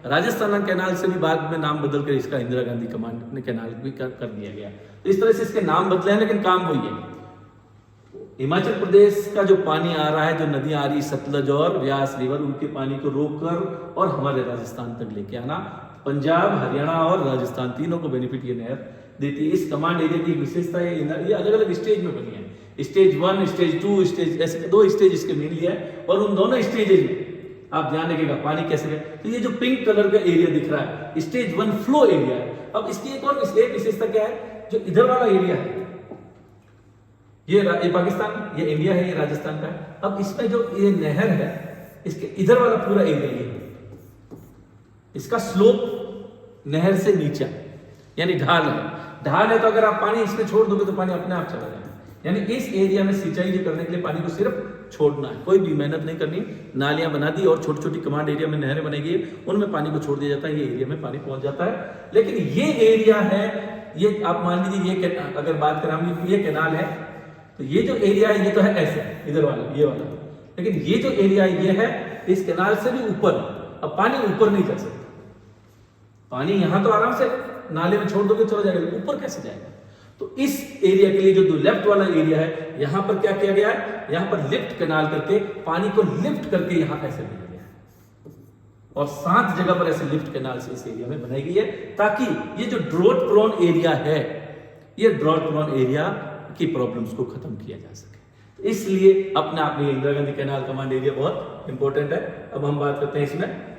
राजस्थान कैनाल से भी बाद में नाम बदल कर इसका इंदिरा गांधी कमांड कैनाल भी कर दिया गया। तो इस तरह से इसके नाम बदले हैं, लेकिन काम वही है। हिमाचल प्रदेश का जो पानी आ रहा है, जो नदियां आ रही सतलज और व्यास रिवर, उनके पानी को रोककर और हमारे राजस्थान तक लेके आना, पंजाब, हरियाणा और राजस्थान तीनों को बेनिफिट ये नहर देती है। इस कमांड एरिया की विशेषता ये अलग अलग स्टेज में बनी है। स्टेज 1, स्टेज 2, स्टेज, ऐसे 2 स्टेज इसके मेनली है। और उन दोनों स्टेजेज में आप ध्यान रखिएगा पानी कैसे गया। तो ये जो पिंक कलर का एरिया दिख रहा है, स्टेज 1 फ्लो एरिया है। अब इसकी एक और विशेषता क्या है, जो इधर वाला एरिया है ये पाकिस्तान, ये इंडिया है, ये राजस्थान का है। अब इसमें जो ये नहर है, इसके इधर वाला पूरा एरिया ये, इसका स्लोप नहर से नीचे यानी ढाल है। तो अगर आप पानी इसमें छोड़ दोगे तो पानी अपने आप चला जाएगा। यानी इस एरिया में सिंचाई जो करने के लिए पानी को सिर्फ छोड़ना है, कोई भी मेहनत नहीं करनी। नालियां बना दी और छोटी छोटी कमांड एरिया में नहरें बनेगी, उनमें पानी को छोड़ दिया जाता है, ये एरिया में पानी पहुंच जाता है। लेकिन ये एरिया है, ये आप मान लीजिए ये अगर बात करें हम, ये कैनाल है, तो ये जो एरिया है ये तो है ऐसे इधर वाला, ये वाला। लेकिन ये जो एरिया ये है इस कैनाल से भी ऊपर। अब पानी ऊपर नहीं जा सकता, पानी यहां तो आराम से नाले में छोड़ दोगे चला जाएगा, ऊपर कैसे जाएगा। तो इस एरिया के लिए जो लेफ्ट वाला एरिया है, यहां पर क्या किया गया है, यहां पर लिफ्ट कैनाल करके पानी को लिफ्ट करके यहां ऐसे दिया गया है। और 7 जगह पर ऐसे लिफ्ट कैनाल से इस एरिया में बनाई गई है, ताकि ये जो ड्रॉट प्रोन एरिया है, ये ड्रॉट प्रोन एरिया की प्रॉब्लम्स को खत्म किया जा सके। तो इसलिए अपने आप में Indira Gandhi canal command area बहुत इंपॉर्टेंट है। अब हम बात करते हैं इसमें,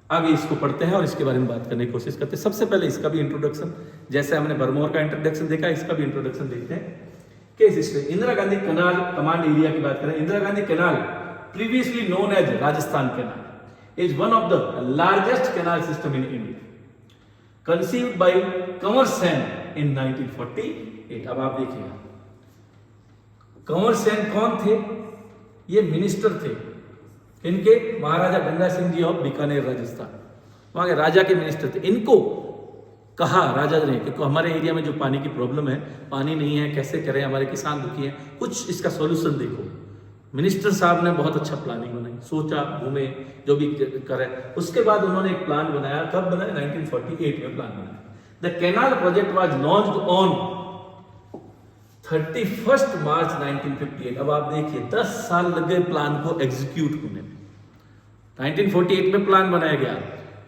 आगे इसको पढ़ते हैं और इसके बारे में बात करने की कोशिश करते हैं। सबसे पहले इसका भी इंट्रोडक्शन, जैसे हमने बरमोर का इंट्रोडक्शन देखा, इसका भी इंट्रोडक्शन देखते हैं। Case history, Indira Gandhi canal command area की बात करें। Indira Gandhi canal, previously known as Rajasthan canal, is one of the largest canal system in India, conceived by Kanwar Sain in 1948। अब आप देखिएगा, कंवर सेन कौन थे, ये मिनिस्टर थे इनके, महाराजा गंगा सिंह जी ऑफ बीकानेर राजस्थान, वहां के राजा के मिनिस्टर थे। इनको कहा राजा ने कि हमारे एरिया में जो पानी की प्रॉब्लम है, पानी नहीं है, कैसे करें, हमारे किसान दुखी हैं, कुछ इसका सॉल्यूशन देखो। मिनिस्टर साहब ने बहुत अच्छा प्लानिंग बनाई, सोचा, घूमे, जो भी करे। उसके बाद उन्होंने एक प्लान बनाया। कब बनाया? 1948 में प्लान बनाया। The canal project was launched on 31 मार्च 1958। अब आप देखिए 10 साल लग गए प्लान को एग्जीक्यूट होने में। 1948 में प्लान बनाया गया,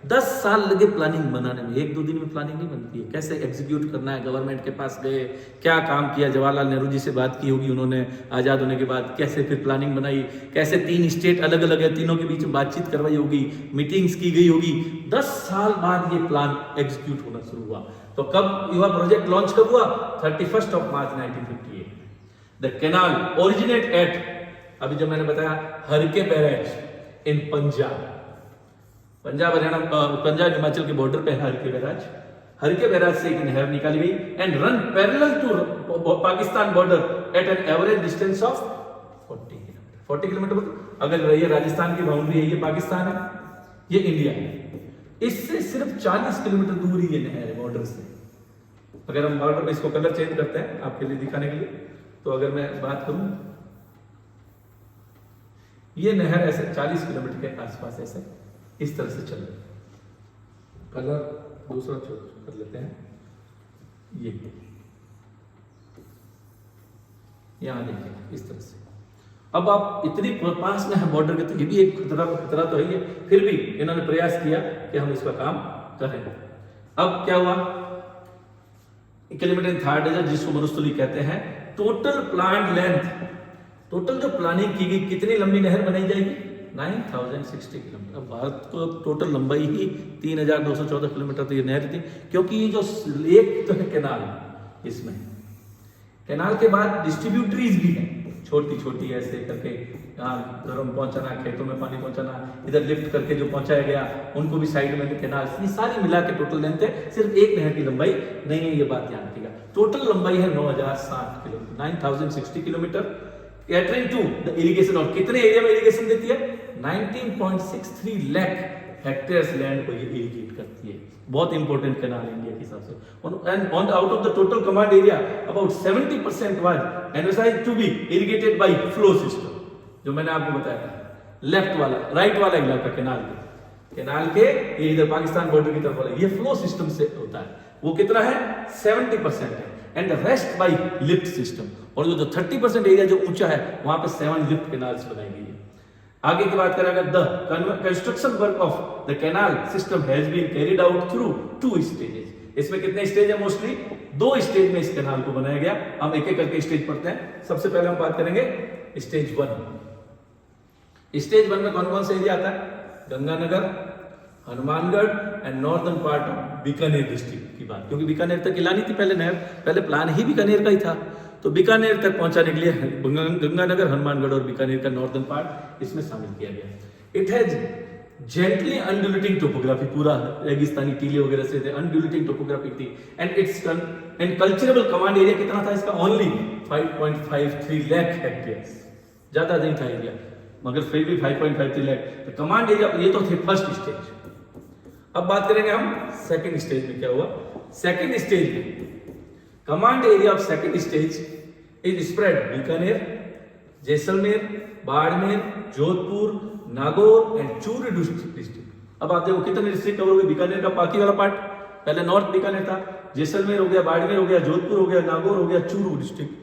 10 साल लगे प्लानिंग बनाने में। 1-2 दिन में प्लानिंग नहीं बनती है, कैसे एग्जीक्यूट करना है। गवर्नमेंट के पास गए, क्या काम किया, जवाहरलाल नेहरू जी से बात की होगी उन्होंने आजाद होने के बाद, कैसे फिर प्लानिंग बनाई, कैसे 3 स्टेट अलग अलग है, तीनों के बीच में बातचीत करवाई होगी, मीटिंग्स की गई होगी। 10 साल बाद ये प्लान एग्जीक्यूट होना शुरू हुआ। तो कब युवा प्रोजेक्ट लॉन्च कब हुआ? 31 मार्च 1958। द कैनाल ओरिजिनेट एट, अभी जो मैंने बताया, हरके बैराज इन पंजाब हरियाणा, पंजाब हिमाचल के बॉर्डर पे हरके बैराज। हरके बैराज से एक नहर निकाली गई and run parallel to Pakistan border at an average distance of 40 kilometre. 40 kilometre अगर ये राजस्थान की बाउंड्री है, ये पाकिस्तान है, ये इंडिया है, इससे सिर्फ 40 किलोमीटर दूर ही ये नहर है बॉर्डर से। अगर हम बॉर्डर में इसको कलर चेंज करते हैं आपके लिए दिखाने के लिए, तो अगर मैं बात करूं, ये नहर ऐसे 40 किलोमीटर के आसपास ऐसे इस तरह से चल रही है। कलर दूसरा कर लेते हैं, ये यहां देखिए इस तरह से। अब आप इतनी पास में है बॉर्डर के, तो ये भी एक खतरा तो है। फिर भी इन्होंने प्रयास किया कि हम इसका काम करें। अब क्या हुआ? किलोमीटर इन थर्ड है, जिसको मरुस्थली कहते हैं। टोटल प्लान्ड लेंथ, टोटल जो प्लानिंग की गई, कितनी लंबी नहर बनाई जाएगी? 9060 किलोमीटर। अब भारत को टोटल लंबाई ही 3214 किलोमीटर तो ये नहर थी, क्योंकि ये जो एक तो है कैनाल, इसमें कैनाल के बाद डिस्ट्रीब्यूटरीज भी है, छोटी छोटी ऐसे करके घरों में पहुंचाना, खेतों में पानी पहुंचाना, इधर लिफ्ट करके जो पहुंचाया गया उनको भी साइड में कैनाल, ये सारी मिला के टोटल लेंथ है। सिर्फ एक नहर की लंबाई नहीं है, ये बात ध्यान रखिएगा। टोटल लंबाई है 9060 kilometre, 9060 kilometre. Catering to the irrigation, और कितने एरिया में इरिगेशन देती है? 19.63 लाख हेक्टेयर्स लैंड को ये इरिगेट करती है। बहुत इंपॉर्टेंट कैनाल इंडिया के हिसाब से। And on out of the total command area about 70% was energised to be irrigated by flow system, जो मैंने आपको बताया था। लेफ्ट वाला, राइट वाला इलाका केनाल के ये इधर पाकिस्तान बॉर्डर की तरफ वाला, ये फ्लो सिस्टम से होता है। वो कितना है 70% है, and the rest by lift system. और जो 30% एरिया जो ऊंचा है वहां पे 7 लिफ्ट कैनाल्स बनाई गई है। आगे की बात करें अगर the construction work of the canal system has been carried out through 2 stages. इसमें कितने स्टेज है? मोस्टली 2 स्टेज में इस कैनाल को बनाया गया। हम एक एक करके स्टेज पढ़ते हैं। सबसे पहले हम बात करेंगे स्टेज 1। स्टेज 1 में कौन कौन सा एरिया आता है? Ganganagar, Hanumangarh and northern part of Bikaner district की बात, क्योंकि बीकानेर तक लानी थी पहले नहर, पहले प्लान ही बीकानेर का ही था। तो बीकानेर तक पहुंचाने के लिए गंगानगर, हनुमानगढ़ और बीकानेर का नॉर्दर्न पार्ट इसमें शामिल किया गया। इट हैज जेंटली अनड्यूलेटिंग टोपोग्राफी, पूरा रेगिस्तानी टीले वगैरह से थे, अनड्यूलेटिंग टोपोग्राफी थी। And it's and culturable command area कितना था इसका? ओनली 5.53 लाख हेक्टेयर्स, ज्यादा नहीं था एरिया, मगर फिर भी 5.53 लाख। तो कमांड एरिया ये तो थे फर्स्ट स्टेज। अब बात करेंगे हम सेकंड स्टेज में क्या हुआ। सेकंड स्टेज में command area of second stage is spread Bikaner, Jaisalmer, Barmer, Jodhpur, Nagaur and Churu district. अब आप देखो कितने डिस्ट्रिक्ट कवर हो गए। बीकानेर का बाकी वाला पार्ट, पहले नॉर्थ बीकानेर था, जैसलमेर हो गया, बाड़मेर हो गया, जोधपुर हो गया, नागौर हो गया, चूरू डिस्ट्रिक्ट,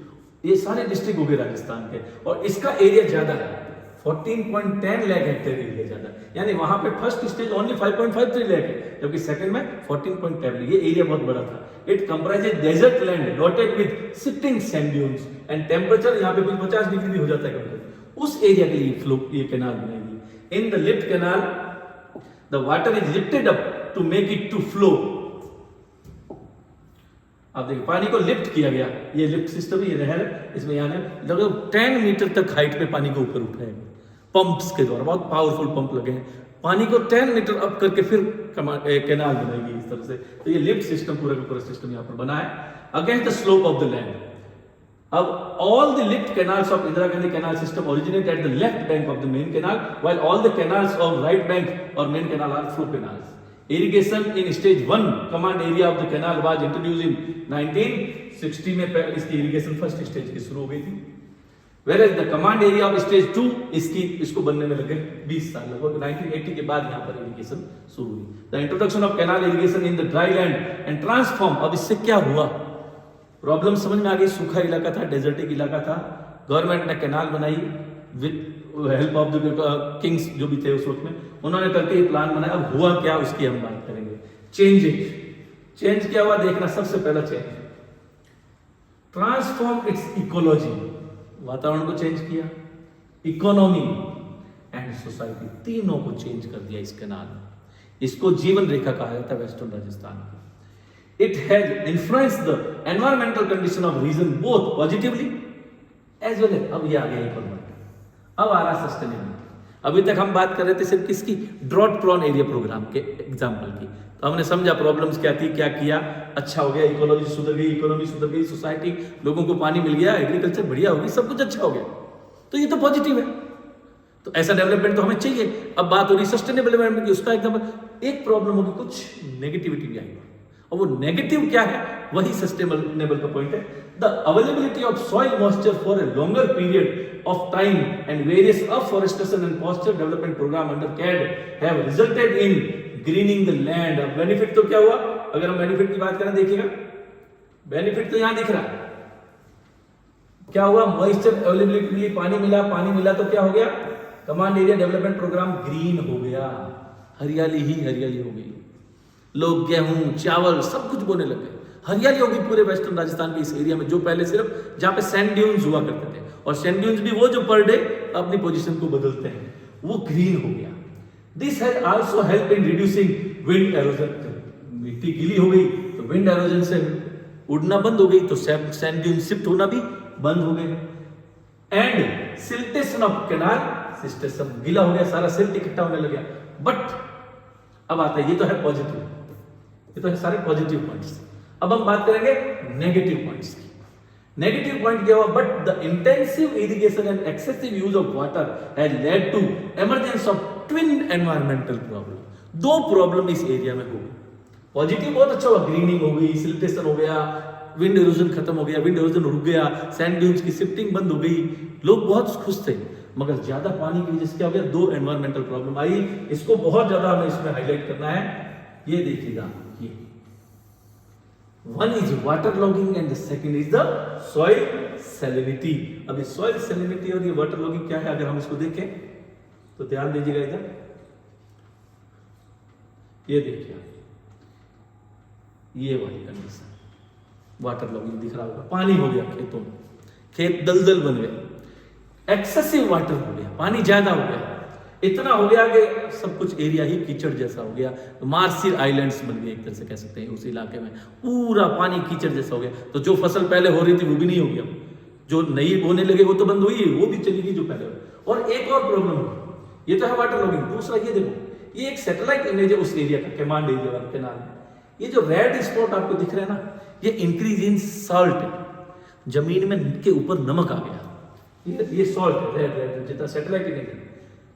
ये सारे डिस्ट्रिक्ट हो गए राजस्थान के। और इसका एरिया ज्यादा है, 14.10 लाख हेक्टेयर एरिया ज्यादा, यानी वहां पे फर्स्ट स्टेज ओनली 5.53 लाख है, जबकि सेकंड में 14.10। ये एरिया बहुत बड़ा था। It comprises desert land dotted with shifting sand dunes and temperature यहाँ पे 50 डिग्री भी हो जाता है कभी। उस एरिया के लिए ये कैनाल बनाएगी। In the lift canal the water is lifted up to make it to flow. आप देखिए पानी को लिफ्ट किया गया, ये लिफ्ट सिस्टम, ये नहर, इसमें यहाँ लगभग 10 मीटर तक हाइट पे पानी को ऊपर उठाएगा पंप्स के द्वारा, बहुत पावरफुल पंप लगे हैं। पानी को 10 मीटर अप करके फिर कैनाल बनाएगी इस तरह से। तो ये लिफ्ट सिस्टम पूरा का पूरा सिस्टम यहाँ पर बना है against the slope of the land. अब all the lift canals of Indira Gandhi canal system originate at the left bank of the main canal, while all the canals of right bank और main canal are flow canals. Irrigation in stage 1 command area of the canal was introduced in 1960 में इसकी irrigation first stage की शुरू हो गई थी। Whereas the command area of stage 2 इसको बनने में लगे 20 साल, लगभग 1980 के बाद यहाँ पर irrigation शुरू हुई। The introduction of canal irrigation in the dry land and transform, अब इससे क्या हुआ? प्रॉब्लम समझ में आ गई, सूखा इलाका था, डेजर्टिक इलाका था, गवर्नमेंट ने कैनाल बनाई with help of the Kings जो भी थे उस वक्त में, उन्होंने करके ये प्लान बनाया। अब हुआ क्या उसकी हम बात करेंगे। चेंज क्या हुआ देखना। सबसे पहला चेंज, ट्रांसफॉर्म इट्स इकोलॉजी, वातावरण को चेंज किया, इकोनॉमी एंड सोसाइटी, तीनों को चेंज कर दिया इस कैनाल ने। इसको जीवन रेखा कहा जाता है वेस्टर्न राजस्थान को। It has influenced the environmental condition of region both positively as well as, अब ये आ गया इकोनॉमी, अब आ रहा सस्टेनेबिलिटी। अभी तक हम बात कर रहे थे सिर्फ किसकी? ड्रॉट प्रोन एरिया प्रोग्राम के एग्जांपल की। तो हमने समझा प्रॉब्लम्स क्या थी, क्या किया, अच्छा हो गया, इकोलॉजी सुधर गई, इकोनॉमी सुधर गई, सोसाइटी, लोगों को पानी मिल गया, एग्रीकल्चर बढ़िया हो गई, सब कुछ अच्छा हो गया। तो ये तो पॉजिटिव है, तो ऐसा डेवलपमेंट तो हमें चाहिए। अब बात हो रही सस्टेनेबल डेवलपमेंट की, उसका एकदम एक प्रॉब्लम होगी, कुछ नेगेटिविटी भी आएगी, और वो नेगेटिव क्या है वही सस्टेनेबल का पॉइंट है। The availability of soil moisture for a longer period of time and various afforestation and pasture development program under CAD have resulted in greening the land। अब बेनिफिट तो क्या हुआ? अगर हम बेनिफिट की बात करें, देखिएगा बेनिफिट तो यहां दिख रहा है। क्या हुआ? मॉइस्चर अवेलेबिलिटी मिली, पानी मिला तो क्या हो गया? Command area development program green हो गया, हरियाली ही हरियाली हो गई। लोग गेहूं, चावल सब कुछ बोने लगे, हरियाली होगी पूरे वेस्टर्न राजस्थान के इस एरिया में, जो पहले सिर्फ जहां पे सैंड ड्यून्स हुआ करते थे, और सैंड ड्यून्स भी वो जो पर डे अपनी पोजीशन को बदलते हैं, वो ग्रीन हो गया। This has also help in reducing wind halogen. मिट्टी गीली हो गई तो विंड एरोजन से उड़ना बंद हो गई, तो सैंड ड्यून शिफ्ट होना भी बंद हो गए। And siltation of canal system, गीला हो गया, सारा सिल्ट इकट्ठा होने लगा। बट अब आता है, ये तो है पॉजिटिव, ये तो है सारे पॉजिटिव पॉइंट्स। अब हम बात करेंगे नेगेटिव पॉइंट्स की। नेगेटिव पॉइंट क्या हुआ? But the intensive irrigation and excessive use of water has led to emergence of twin environmental problem. दो प्रॉब्लम इस एरिया में हो गई। पॉजिटिव बहुत अच्छा हुआ, ग्रीनिंग हो गई, सिल्टेशन हो गया, विंड इरोजन खत्म हो गया, विंड इरोजन रुक गया, सैंड ड्यून्स की शिफ्टिंग बंद हो गई, लोग बहुत खुश थे। मगर ज्यादा पानी की वजह से क्या हो गया, 2 एनवायरमेंटल प्रॉब्लम आई। इसको बहुत ज्यादा हमें इसमें हाईलाइट करना है। ये देखिएगा, ये one is water logging and the second is the soil salinity. अब ये सॉइल सैलिनिटी और ये वाटर लॉगिंग क्या है, अगर हम इसको देखें तो ध्यान दीजिएगा इधर, ये देखिए ये वाली कंडीशन, वाटर लॉगिंग दिख रहा होगा, पानी हो गया खेतों में, खेत दलदल बन गए, एक्सेसिव वाटर हो गया, पानी ज्यादा हो गया, इतना हो गया कि सब कुछ एरिया ही कीचड़ जैसा हो गया, मार्शियल आइलैंड्स बन गए एक तरह से कह सकते हैं। उस इलाके में पूरा पानी कीचड़ जैसा हो गया, तो जो फसल पहले हो रही थी वो भी नहीं हो गया, जो नई होने लगे वो तो बंद हुई, वो भी चली गई जो पहले हो। और एक और प्रॉब्लम हो, ये तो है वाटर लॉगिंग। दूसरा ये देखो, ये एक सैटेलाइट इमेज है उस एरिया का, कैमांड एरिया वाला केनाल में, ये जो रेड स्पॉट आपको दिख रहे हैं ना, ये इंक्रीज इन सॉल्ट, जमीन में के ऊपर नमक आ गया, ये सॉल्ट है, रेड जितना सैटेलाइट इमेज है।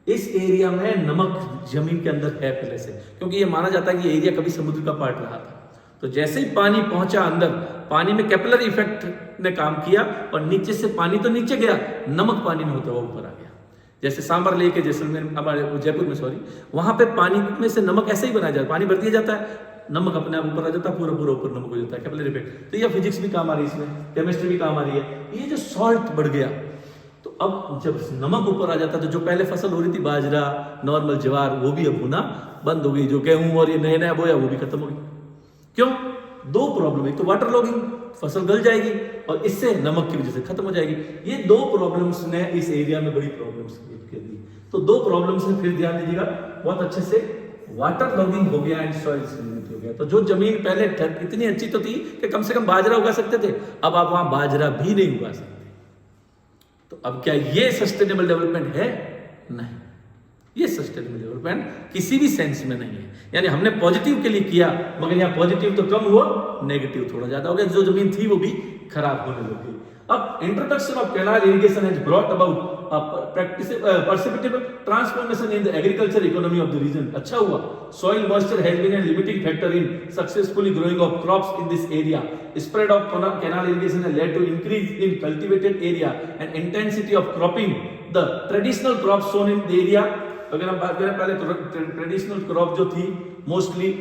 इस एरिया में नमक जमीन के अंदर है पहले से, क्योंकि ये माना जाता है कि ये एरिया कभी समुद्र का पार्ट रहा था। तो जैसे ही पानी पहुंचा अंदर, पानी में कैपिलरी इफेक्ट ने काम किया और नीचे से पानी तो नीचे गया, नमक पानी में होता हुआ ऊपर आ गया। जैसे सांबर लेक है जैसलमेर, हमारे जयपुर में सॉरी, वहां पे पानी में से नमक ऐसे ही बनाया जाता है, पानी भर दिया जाता है, नमक अपने आप ऊपर आ जाता है, पूरा पूरा ऊपर नमक हो जाता है, कैपिलरी इफेक्ट। तो ये फिजिक्स भी काम आ रही है इसमें, केमिस्ट्री भी काम आ रही है। ये जो सॉल्ट बढ़ गया, तो अब जब नमक ऊपर आ जाता है तो जो पहले फसल हो रही थी बाजरा, नॉर्मल ज्वार, वो भी अब होना बंद हो गई। जो गेहूं और ये नया नया बोया वो भी खत्म हो गई। क्यों? 2 प्रॉब्लम, एक तो वाटर लॉगिंग, फसल गल जाएगी, और इससे नमक की वजह से खत्म हो जाएगी। ये 2 प्रॉब्लम्स ने इस एरिया में बड़ी प्रॉब्लम्स क्रिएट दी। तो 2 प्रॉब्लम्स से फिर ध्यान दीजिएगा बहुत अच्छे से, वाटर लॉगिंग हो गया एंड सॉइल सैलिनिटी हो गया। तो जो जमीन पहले इतनी अच्छी तो थी कि कम से कम बाजरा उगा सकते थे, अब आप वहां बाजरा भी नहीं उगा सकते। तो अब क्या ये सस्टेनेबल डेवलपमेंट है? नहीं, ये सस्टेनेबल डेवलपमेंट किसी भी सेंस में नहीं है। यानी हमने पॉजिटिव के लिए किया, मगर यहाँ पॉजिटिव तो कम हुआ, नेगेटिव थोड़ा ज्यादा हो गया, जो जमीन थी वो भी खराब होने लग गई। अब introduction of canal irrigation has brought about perceptible transformation in the agriculture economy of the region. अच्छा हुआ, soil moisture has been a limiting factor in successfully growing of crops in this area. Spread of canal irrigation has led to increase in cultivated area and intensity of cropping. The traditional crops sown in the area, अगर हम बात करें पहले traditional crop जो थी mostly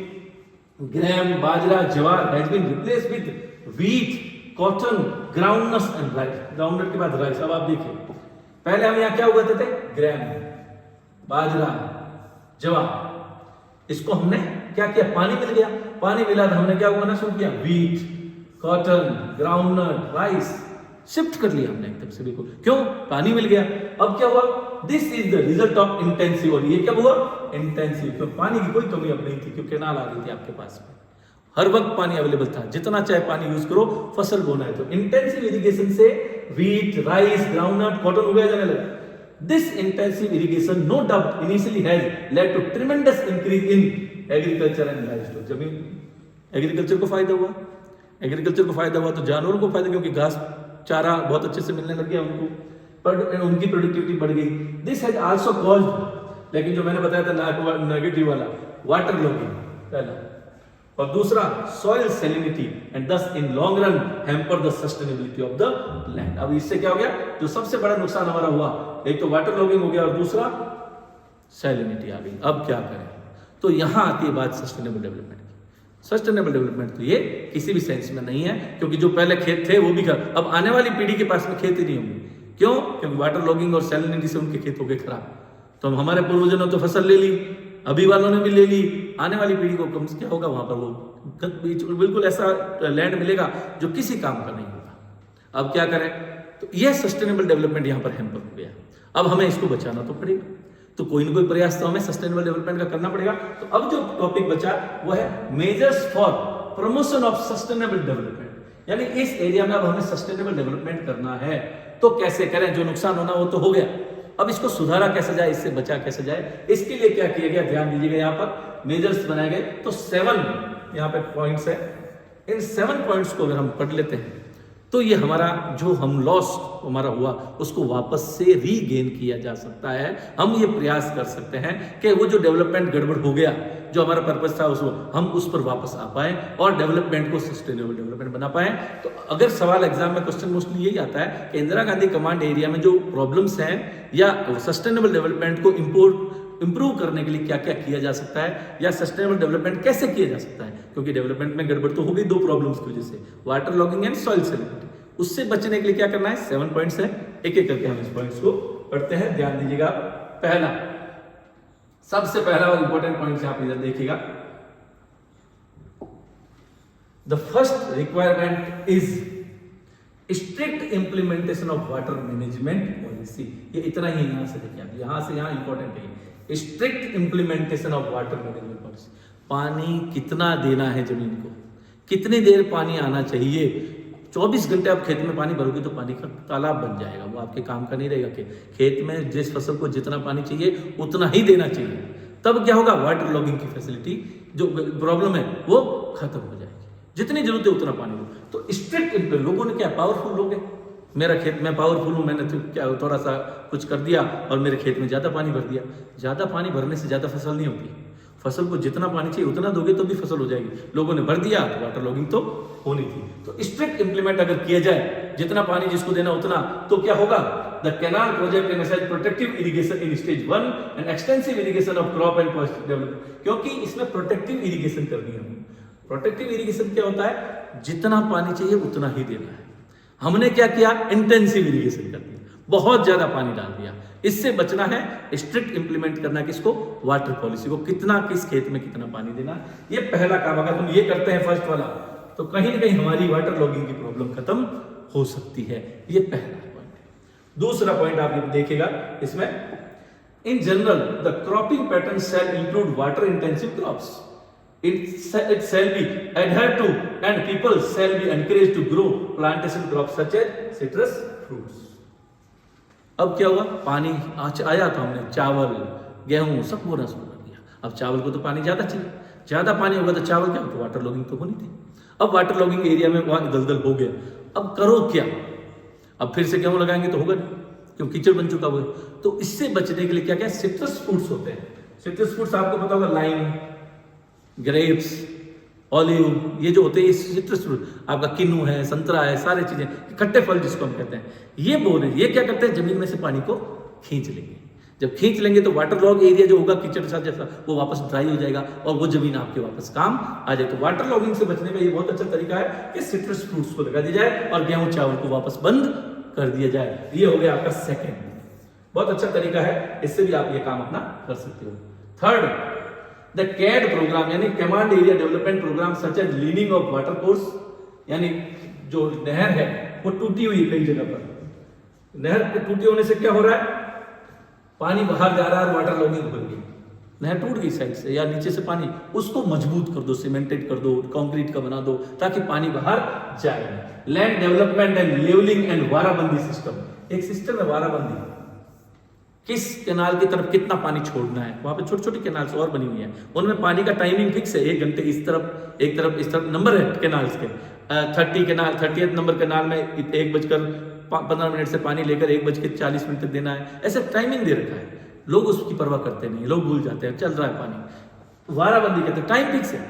gram, bajra, jowar, has been replaced with wheat, cotton, groundnuts and rice. Groundnut के बाद rice. अब आप देखिए, पहले हम यहाँ क्या उगाते थे? ग्राम, बाजरा, ज्वार। इसको हमने क्या किया? पानी मिल गया, पानी मिला तो हमने क्या उगाना शुरू किया? Wheat, cotton, groundnut, rice. Shift कर लिया हमने एकदम से, बिल्कुल। क्यों? पानी मिल गया। अब क्या हुआ? This is the result of intensive. और ये क्या हुआ? इंटेंसिव। तो पानी की कोई कमी अब नहीं थी, क्योंकि कैनाल आ गई थी आपके पास में, हर वक्त पानी अवेलेबल था, जितना चाहे पानी यूज करो, फसल बोना है तो। इंटेंसिव इरिगेशन से व्हीट, राइस, ग्राउंडनट, कॉटन उगाया जाने लगा। This intensive irrigation no doubt initially has led to tremendous increase in agriculture and livestock. जमीन एग्रीकल्चर को फायदा हुआ, एग्रीकल्चर को फायदा हुआ तो जानवरों को फायदा, क्योंकि घास चारा बहुत अच्छे से मिलने लग गया उनको, पर उनकी प्रोडक्टिविटी बढ़ गई। दिस हैज आल्सो कॉज्ड, लेकिन जो मैंने बताया था नेगेटिव वाला, वाटर लॉगिंग पहला, और दूसरा सॉइल सैलिनिटी, एंड दस in long run hamper the sustainability of the land. अब इससे क्या हो गया? जो सबसे बड़ा नुकसान हमारा हुआ, एक तो वाटर लॉगिंग हो गया और दूसरा सैलिनिटी आ गई। अब क्या करें? तो यहां आती है बात सस्टेनेबल डेवलपमेंट की। सस्टेनेबल डेवलपमेंट तो ये किसी भी सेंस में नहीं है, क्योंकि जो पहले खेत थे वो भी अब आने वाली पीढ़ी के पास में खेत ही नहीं होंगे। क्यों? क्योंकि वाटर लॉगिंग और सैलिनिटी से उनके खेत हो गए खराब। तो हमारे पूर्वजों ने तो फसल ले ली, अभी वालों ने भी ले ली, आने वाली पीढ़ी को कम से क्या होगा? वहां पर वो बिल्कुल ऐसा लैंड मिलेगा जो किसी काम का नहीं होगा। अब क्या करें? तो यह सस्टेनेबल डेवलपमेंट यहां पर हैम्पर हो गया। अब हमें इसको बचाना तो पड़ेगा, तो कोई ना कोई प्रयास तो हमें सस्टेनेबल डेवलपमेंट का करना पड़ेगा। तो अब जो टॉपिक बचा वो है measures for promotion of sustainable development. यानी इस एरिया में अब हमें सस्टेनेबल डेवलपमेंट करना है, तो कैसे करें? जो नुकसान होना वो तो हो गया, अब इसको सुधारा कैसे जाए, इससे बचा कैसे जाए, इसके लिए क्या किया गया? ध्यान दीजिएगा, यहाँ पर मेजर्स बनाए गए। तो 7 यहाँ पे पॉइंट्स है। इन 7 पॉइंट्स को अगर हम पढ़ लेते हैं तो ये हमारा जो हम लॉस हमारा हुआ उसको वापस से रीगेन किया जा सकता है। हम ये प्रयास कर सकते हैं कि वो जो डेवलपमेंट गड़बड़ हो गया, जो हमारा पर्पस था उसको हम उस पर वापस आ पाए और डेवलपमेंट को सस्टेनेबल डेवलपमेंट बना पाए। तो अगर सवाल एग्जाम में क्वेश्चन मोस्टली यही आता है कि इंदिरा गांधी कमांड एरिया में जो प्रॉब्लम्स हैं या सस्टेनेबल डेवलपमेंट को इंप्रूव करने के लिए क्या क्या किया जा सकता है या सस्टेनेबल डेवलपमेंट कैसे किया जा सकता है, क्योंकि डेवलपमेंट में गड़बड़ तो हो गई दो प्रॉब्लम्स की वजह से, water logging and soil salinity. उससे बचने के लिए क्या करना है, 7 पॉइंट्स है, एक एक करके हम इस पॉइंट्स को पढ़ते हैं। ध्यान दीजिएगा, पहला सबसे पहला और इंपॉर्टेंट पॉइंट आप इधर देखिएगा, the first requirement is strict implementation of water management policy. ये इतना ही यहां से देखिए, आप यहां से यहां इंपॉर्टेंट है, strict implementation of water management policy. पानी कितना देना है जमीन को, कितनी देर पानी आना चाहिए। 24 घंटे आप खेत में पानी भरोगे तो पानी का तालाब बन जाएगा, वो आपके काम का नहीं रहेगा। कि खेत में जिस फसल को जितना पानी चाहिए उतना ही देना चाहिए, तब क्या होगा, वाटर लॉगिंग की फैसिलिटी जो प्रॉब्लम है वो खत्म हो जाएगी। जितनी जरूरत है उतना पानी दो। तो स्ट्रिक्ट लोगों ने क्या, पावरफुल लोग हैं, मेरा खेत में पावरफुल हूं, मैंने तो क्या थोड़ा सा कुछ कर दिया और मेरे खेत में ज्यादा पानी भर दिया। ज्यादा पानी भरने से ज्यादा फसल नहीं होती, फसल को जितना पानी चाहिए उतना दोगे तो भी फसल हो जाएगी। लोगों ने भर दिया तो वाटर लॉगिंग तो होनी थी। तो स्ट्रिक्ट इंप्लीमेंट अगर किया जाए, जितना पानी जिसको देना उतना, तो क्या होगा, the canal project energise protective irrigation in stage 1 and extensive irrigation of crop and forest development. क्योंकि इसमें प्रोटेक्टिव इरिगेशन करनी है। प्रोटेक्टिव इरिगेशन क्या होता है, जितना पानी चाहिए उतना ही देना है। हमने क्या किया, इंटेंसिव इरिगेशन कर दिया, बहुत ज्यादा पानी डाल दिया। इससे बचना है, स्ट्रिक्ट इंप्लीमेंट करना किसको, वाटर पॉलिसी को, कितना किस खेत में कितना पानी देना। ये पहला काम अगर हम ये करते हैं फर्स्ट वाला, तो कहीं ना कहीं हमारी वाटर लॉगिंग की प्रॉब्लम खत्म हो सकती है। ये पहला पॉइंट है। दूसरा पॉइंट आप देखिएगा इसमें, in general the cropping pattern shall include water intensive crops, it shall be adhered to and people shall be encouraged to grow plantation crops such as citrus fruits। अब क्या हुआ, पानी आया तो हमने चावल गेहूं सब बोना शुरू कर दिया। अब चावल को तो पानी ज्यादा चाहिए, ज्यादा पानी होगा तो चावल क्या होगा, वाटर लॉगिंग तो होनी थी। अब वाटर लॉगिंग एरिया में वहां दलदल हो गया, अब करो क्या, अब फिर से गेहूं लगाएंगे तो होगा नहीं, क्योंकि कीचड़ बन चुका हुआ है। तो इससे बचने के लिए क्या क्या सिट्रस फ्रूट्स होते हैं। सिट्रस फ्रूट्स आपको पता होगा, लाइम, ग्रेप्स, ऑलिव, ये जो होते हैं ये सिट्रस फ्रूट, आपका किन्नू है, संतरा है, सारी चीजें खट्टे फल जिसको हम कहते हैं, ये बोल रहे हैं। ये क्या करते हैं, जमीन में से पानी को खींच लेंगे। जब खींच लेंगे तो वाटर लॉग एरिया जो होगा कीचड़ के साथ जैसा, वो वापस ड्राई हो जाएगा और वो जमीन आपके वापस काम आ जाए। तो वाटर लॉगिंग से बचने का ये बहुत अच्छा तरीका है कि सिट्रस फ्रूट्स को लगा दिया जाए और गेहूं चावल को वापस बंद कर दिया जाए। ये हो गया आपका सेकेंड, बहुत अच्छा तरीका है, इससे भी आप ये काम अपना कर सकते हो। थर्ड, द कैड प्रोग्राम यानी command area development programme such as lining of water course, यानी जो नहर है वो टूटी हुई है कई जगह पर, नहर टूटे होने से क्या हो रहा है, पानी बाहर जा रहा है और वाटर लॉगिंग हो गई, नहर टूट गई साइड से या नीचे से पानी, उसको मजबूत कर दो, सीमेंटेड कर दो, कंक्रीट का बना दो ताकि पानी बाहर जाए। Land development and levelling and warabandi system, एक सिस्टम है वाराबंदी, किस कैनाल की तरफ कितना पानी छोड़ना है। वहां पे छोटी छोटी कैनाल्स और बनी हुई है, उनमें पानी का टाइमिंग फिक्स है, 1 घंटे इस तरफ, एक तरफ इस तरफ, नंबर है कैनाल्स के। 30th नंबर कैनाल में 1:15 से पानी लेकर 1:40 तक देना है, ऐसे टाइमिंग दे रखा है। लोग उसकी परवाह करते नहीं, लोग भूल जाते हैं, चल रहा है पानी। वाराबंदी कहते हैं, टाइम फिक्स है,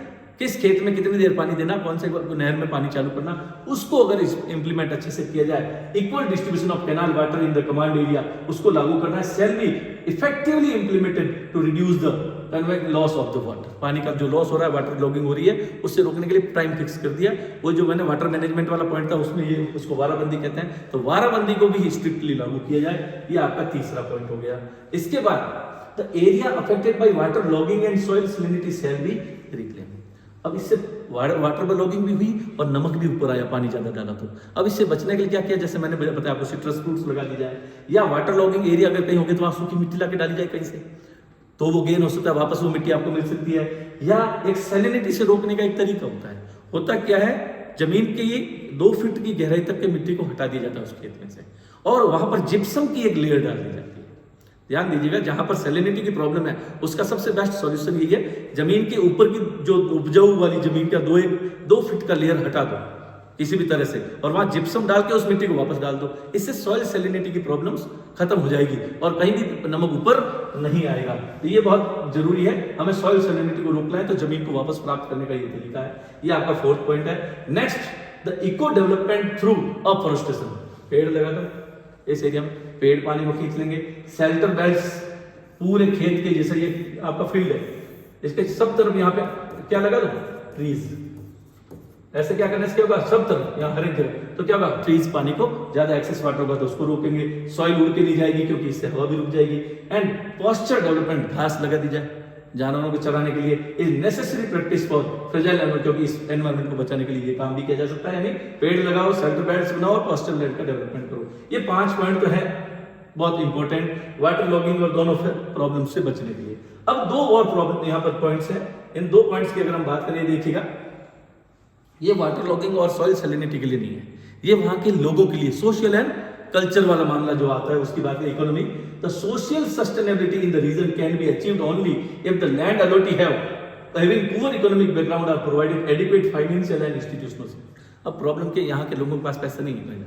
किस खेत में कितनी देर पानी देना, कौन से नहर में पानी चालू करना, उसको अगर इंप्लीमेंट अच्छे से किया जाए। Equal distribution of canal water in the command area, उसको लागू करना है। Shall be effectively implemented to reduce the loss of the water, पानी का जो लॉस हो रहा है, वाटर लॉगिंग हो रही है, उससे रोकने के लिए टाइम फिक्स कर दिया। वो जो मैंने वाटर मैनेजमेंट वाला पॉइंट था उसमें ये उसको वाराबंदी कहते हैं, तो वाराबंदी को भी स्ट्रिक्टली लागू किया जाए। ये आपका तीसरा पॉइंट हो गया। इसके बाद the area affected by water logging and soil salinity shall be reclaimed. अब इससे वाटर लॉगिंग भी हुई और नमक भी ऊपर आया, पानी ज्यादा डाला तो। अब इससे बचने के लिए क्या किया, जैसे मैंने बताया आपको, सिट्रस फ्रूट्स लगा दी जाए, या वाटर लॉगिंग एरिया अगर कहीं हो गया तो वहां सूखी मिट्टी लाके डाली जाए कहीं से, तो वो गेन हो सकता है, वापस वो मिट्टी आपको मिल सकती है। या एक सैलिनिटी से रोकने का एक तरीका होता है, होता क्या है, जमीन की 2 फीट की गहराई तक के मिट्टी को हटा दिया जाता है उस खेत में से, और वहां पर जिप्सम की एक लेयर डाल दी जाती है। ध्यान दीजिएगा, जहां पर सैलिनिटी की प्रॉब्लम है उसका सबसे बेस्ट सॉल्यूशन ये है, जमीन के ऊपर की जो उपजाऊ वाली जमीन का 2 फीट का लेयर हटा दो, किसी भी तरह से, और वहां जिप्सम डाल के उस मिट्टी को वापस डाल दो। इससे सॉइल सैलिनिटी की प्रॉब्लम्स खत्म हो जाएगी और कहीं भी नमक ऊपर नहीं आएगा। तो ये बहुत जरूरी है, हमें सॉइल सैलिनिटी को रोकना है तो जमीन को वापस प्राप्त करने का ये तरीका है। ये आपका 4th पॉइंट है। Next, the eco development through afforestation. पेड़ लगा दो इस एरिया में, पेड़ पानी को खींच लेंगे। शेल्टर बेल्ट्स पूरे खेत के, जैसे ये आपका फील्ड है, इसके सब तरफ यहाँ पे क्या लगा दो, ट्रीज। ऐसे क्या करने से क्या होगा, सब तरफ यहाँ हर एक जगह तो क्या होगा, ट्रीज पानी को ज्यादा एक्सेस वाटर होगा तो उसको रोकेंगे, सॉइल उड़ के नहीं जाएगी क्योंकि इससे हवा भी रुक जाएगी। एंड पॉस्चर डेवलपमेंट, घास लगा दी जाए जानवरों को चराने के लिए, is necessary practice for fragile environment, क्योंकि इस एनवायरनमेंट को बचाने के लिए ये काम भी किया जा सकता है। यानी पेड़ लगाओ, शेल्टर बेल्ट्स बनाओ और पॉस्चर लैंड का डेवलपमेंट करो। ये 5 पॉइंट तो है बहुत इंपॉर्टेंट वाटर लॉगिंग और दोनों प्रॉब्लम से बचने के लिए। अब 2 और प्रॉब्लम यहाँ पर पॉइंट्स है। इन 2 पॉइंट्स की अगर हम बात करें, देखिएगा ये वाटर लॉगिंग और सॉइल सैलिनिटी के लिए नहीं है, ये वहां के लोगों के लिए सोशल एंड कल्चर वाला मामला जो आता है उसकी बात है। Economy, the social sustainability in the region can be achieved only if the land allottee having poor economic background are provided adequate financial and institutional support। अब प्रॉब्लम के यहाँ के लोगों के पास पैसा नहीं है,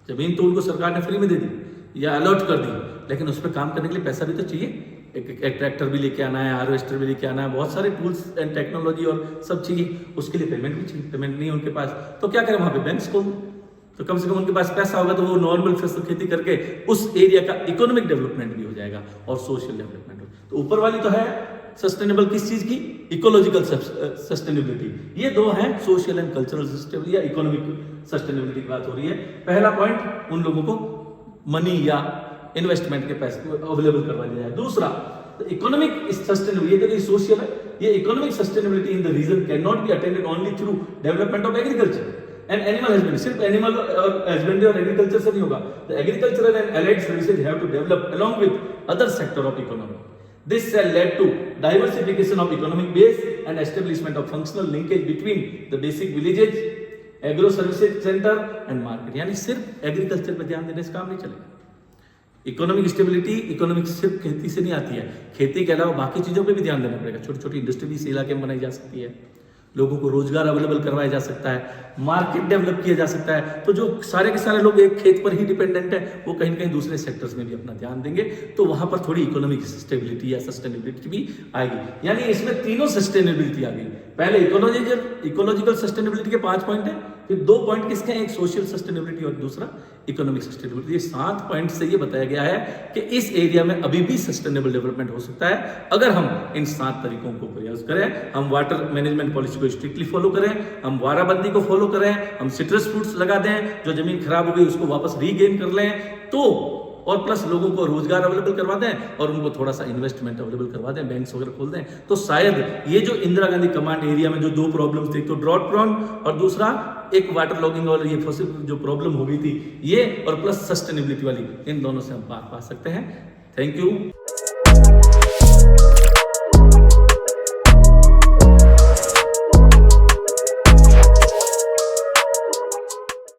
जमीन तो उनको सरकार ने फ्री में दे दी या अलॉट कर दी, लेकिन उस पर काम करने के लिए पैसा भी तो चाहिए। एक ट्रैक्टर भी लेके आना है, हार्वेस्टर भी लेके आना है, बहुत सारे टूल्स एंड टेक्नोलॉजी और सब चाहिए, उसके लिए पेमेंट भी चाहिए। पेमेंट नहीं है उनके पास तो क्या करें, वहां पे बैंक्स खोल, तो कम से कम उनके पास पैसा होगा तो वो नॉर्मल फसल खेती करके उस एरिया का इकोनॉमिक डेवलपमेंट भी हो जाएगा और सोशल डेवलपमेंट हो। तो ऊपर वाली तो है सस्टेनेबल, किस चीज की, इकोलॉजिकल सस्टेनेबिलिटी। ये 2 हैं सोशल एंड कल्चरल सस्टेनेबिलिटी या इकोनॉमिक सस्टेनेबिलिटी की बात हो रही है। पहला पॉइंट, उन लोगों को मनी या इन्वेस्टमेंट के पैसे अवेलेबल करवा दिया जाए। दूसरा, इकोनॉमिक सस्टेनेबिलिटी, ये सोशल है, ये economic sustainability in the region can not be attended only through development of agriculture and animal husbandry. सिर्फ एनिमल हस्बेंड्री और एग्रीकल्चर से नहीं होगा, the agricultural and allied services have to develop along with other sector of economy. This shall lead to diversification of economic base and establishment of functional linkage between the basic villages, agro services center and market। यानी सिर्फ agriculture पे ध्यान देने से काम नहीं चलेगा। Economic stability, economic सिर्फ खेती से नहीं आती है, खेती के अलावा बाकी चीजों पे भी ध्यान देना पड़ेगा। छोटी छोटी इंडस्ट्री भी इस इलाके में बनाई जा सकती है, लोगों को रोजगार अवेलेबल करवाया जा सकता है, मार्केट डेवलप किया जा सकता है। तो जो सारे के सारे लोग एक खेत पर ही डिपेंडेंट है, वो कहीं ना कहीं दूसरे सेक्टर्स में भी अपना ध्यान देंगे, तो वहां पर थोड़ी इकोनॉमिक स्टेबिलिटी या सस्टेनेबिलिटी भी आएगी। यानी इसमें तीनों सस्टेनेबिलिटी आ गई। पहले इकोलॉजिकल सस्टेनेबिलिटी के 5 पॉइंट है, फिर 2 पॉइंट किसके हैं, एक सोशल सस्टेनेबिलिटी और दूसरा इकोनॉमिक सस्टेनेबिलिटी। ये 7 पॉइंट से ये बताया गया है कि इस एरिया में अभी भी सस्टेनेबल डेवलपमेंट हो सकता है अगर हम इन 7 तरीकों को प्रयास करें। हम वाटर मैनेजमेंट पॉलिसी को स्ट्रिक्टली फॉलो करें, हम वाराबंदी को फॉलो करें, हम सिट्रस फ्रूट्स लगा दें, जो जमीन खराब हो गई उसको वापस रीगेन कर लें, तो और प्लस लोगों को रोजगार अवेलेबल करवा दें और उनको थोड़ा सा इन्वेस्टमेंट अवेलेबल करवा दें, बैंक्स वगैरह खोल दें, तो शायद ये जो इंदिरा गांधी कमांड एरिया में जो 2 प्रॉब्लम्स थी, एक तो ड्रॉट प्रॉन और दूसरा एक वाटर लॉगिंग और ये जो प्रॉब्लम हो गई थी ये, और प्लस सस्टेनेबिलिटी वाली, इन दोनों से हम पार पा सकते हैं। Thank you.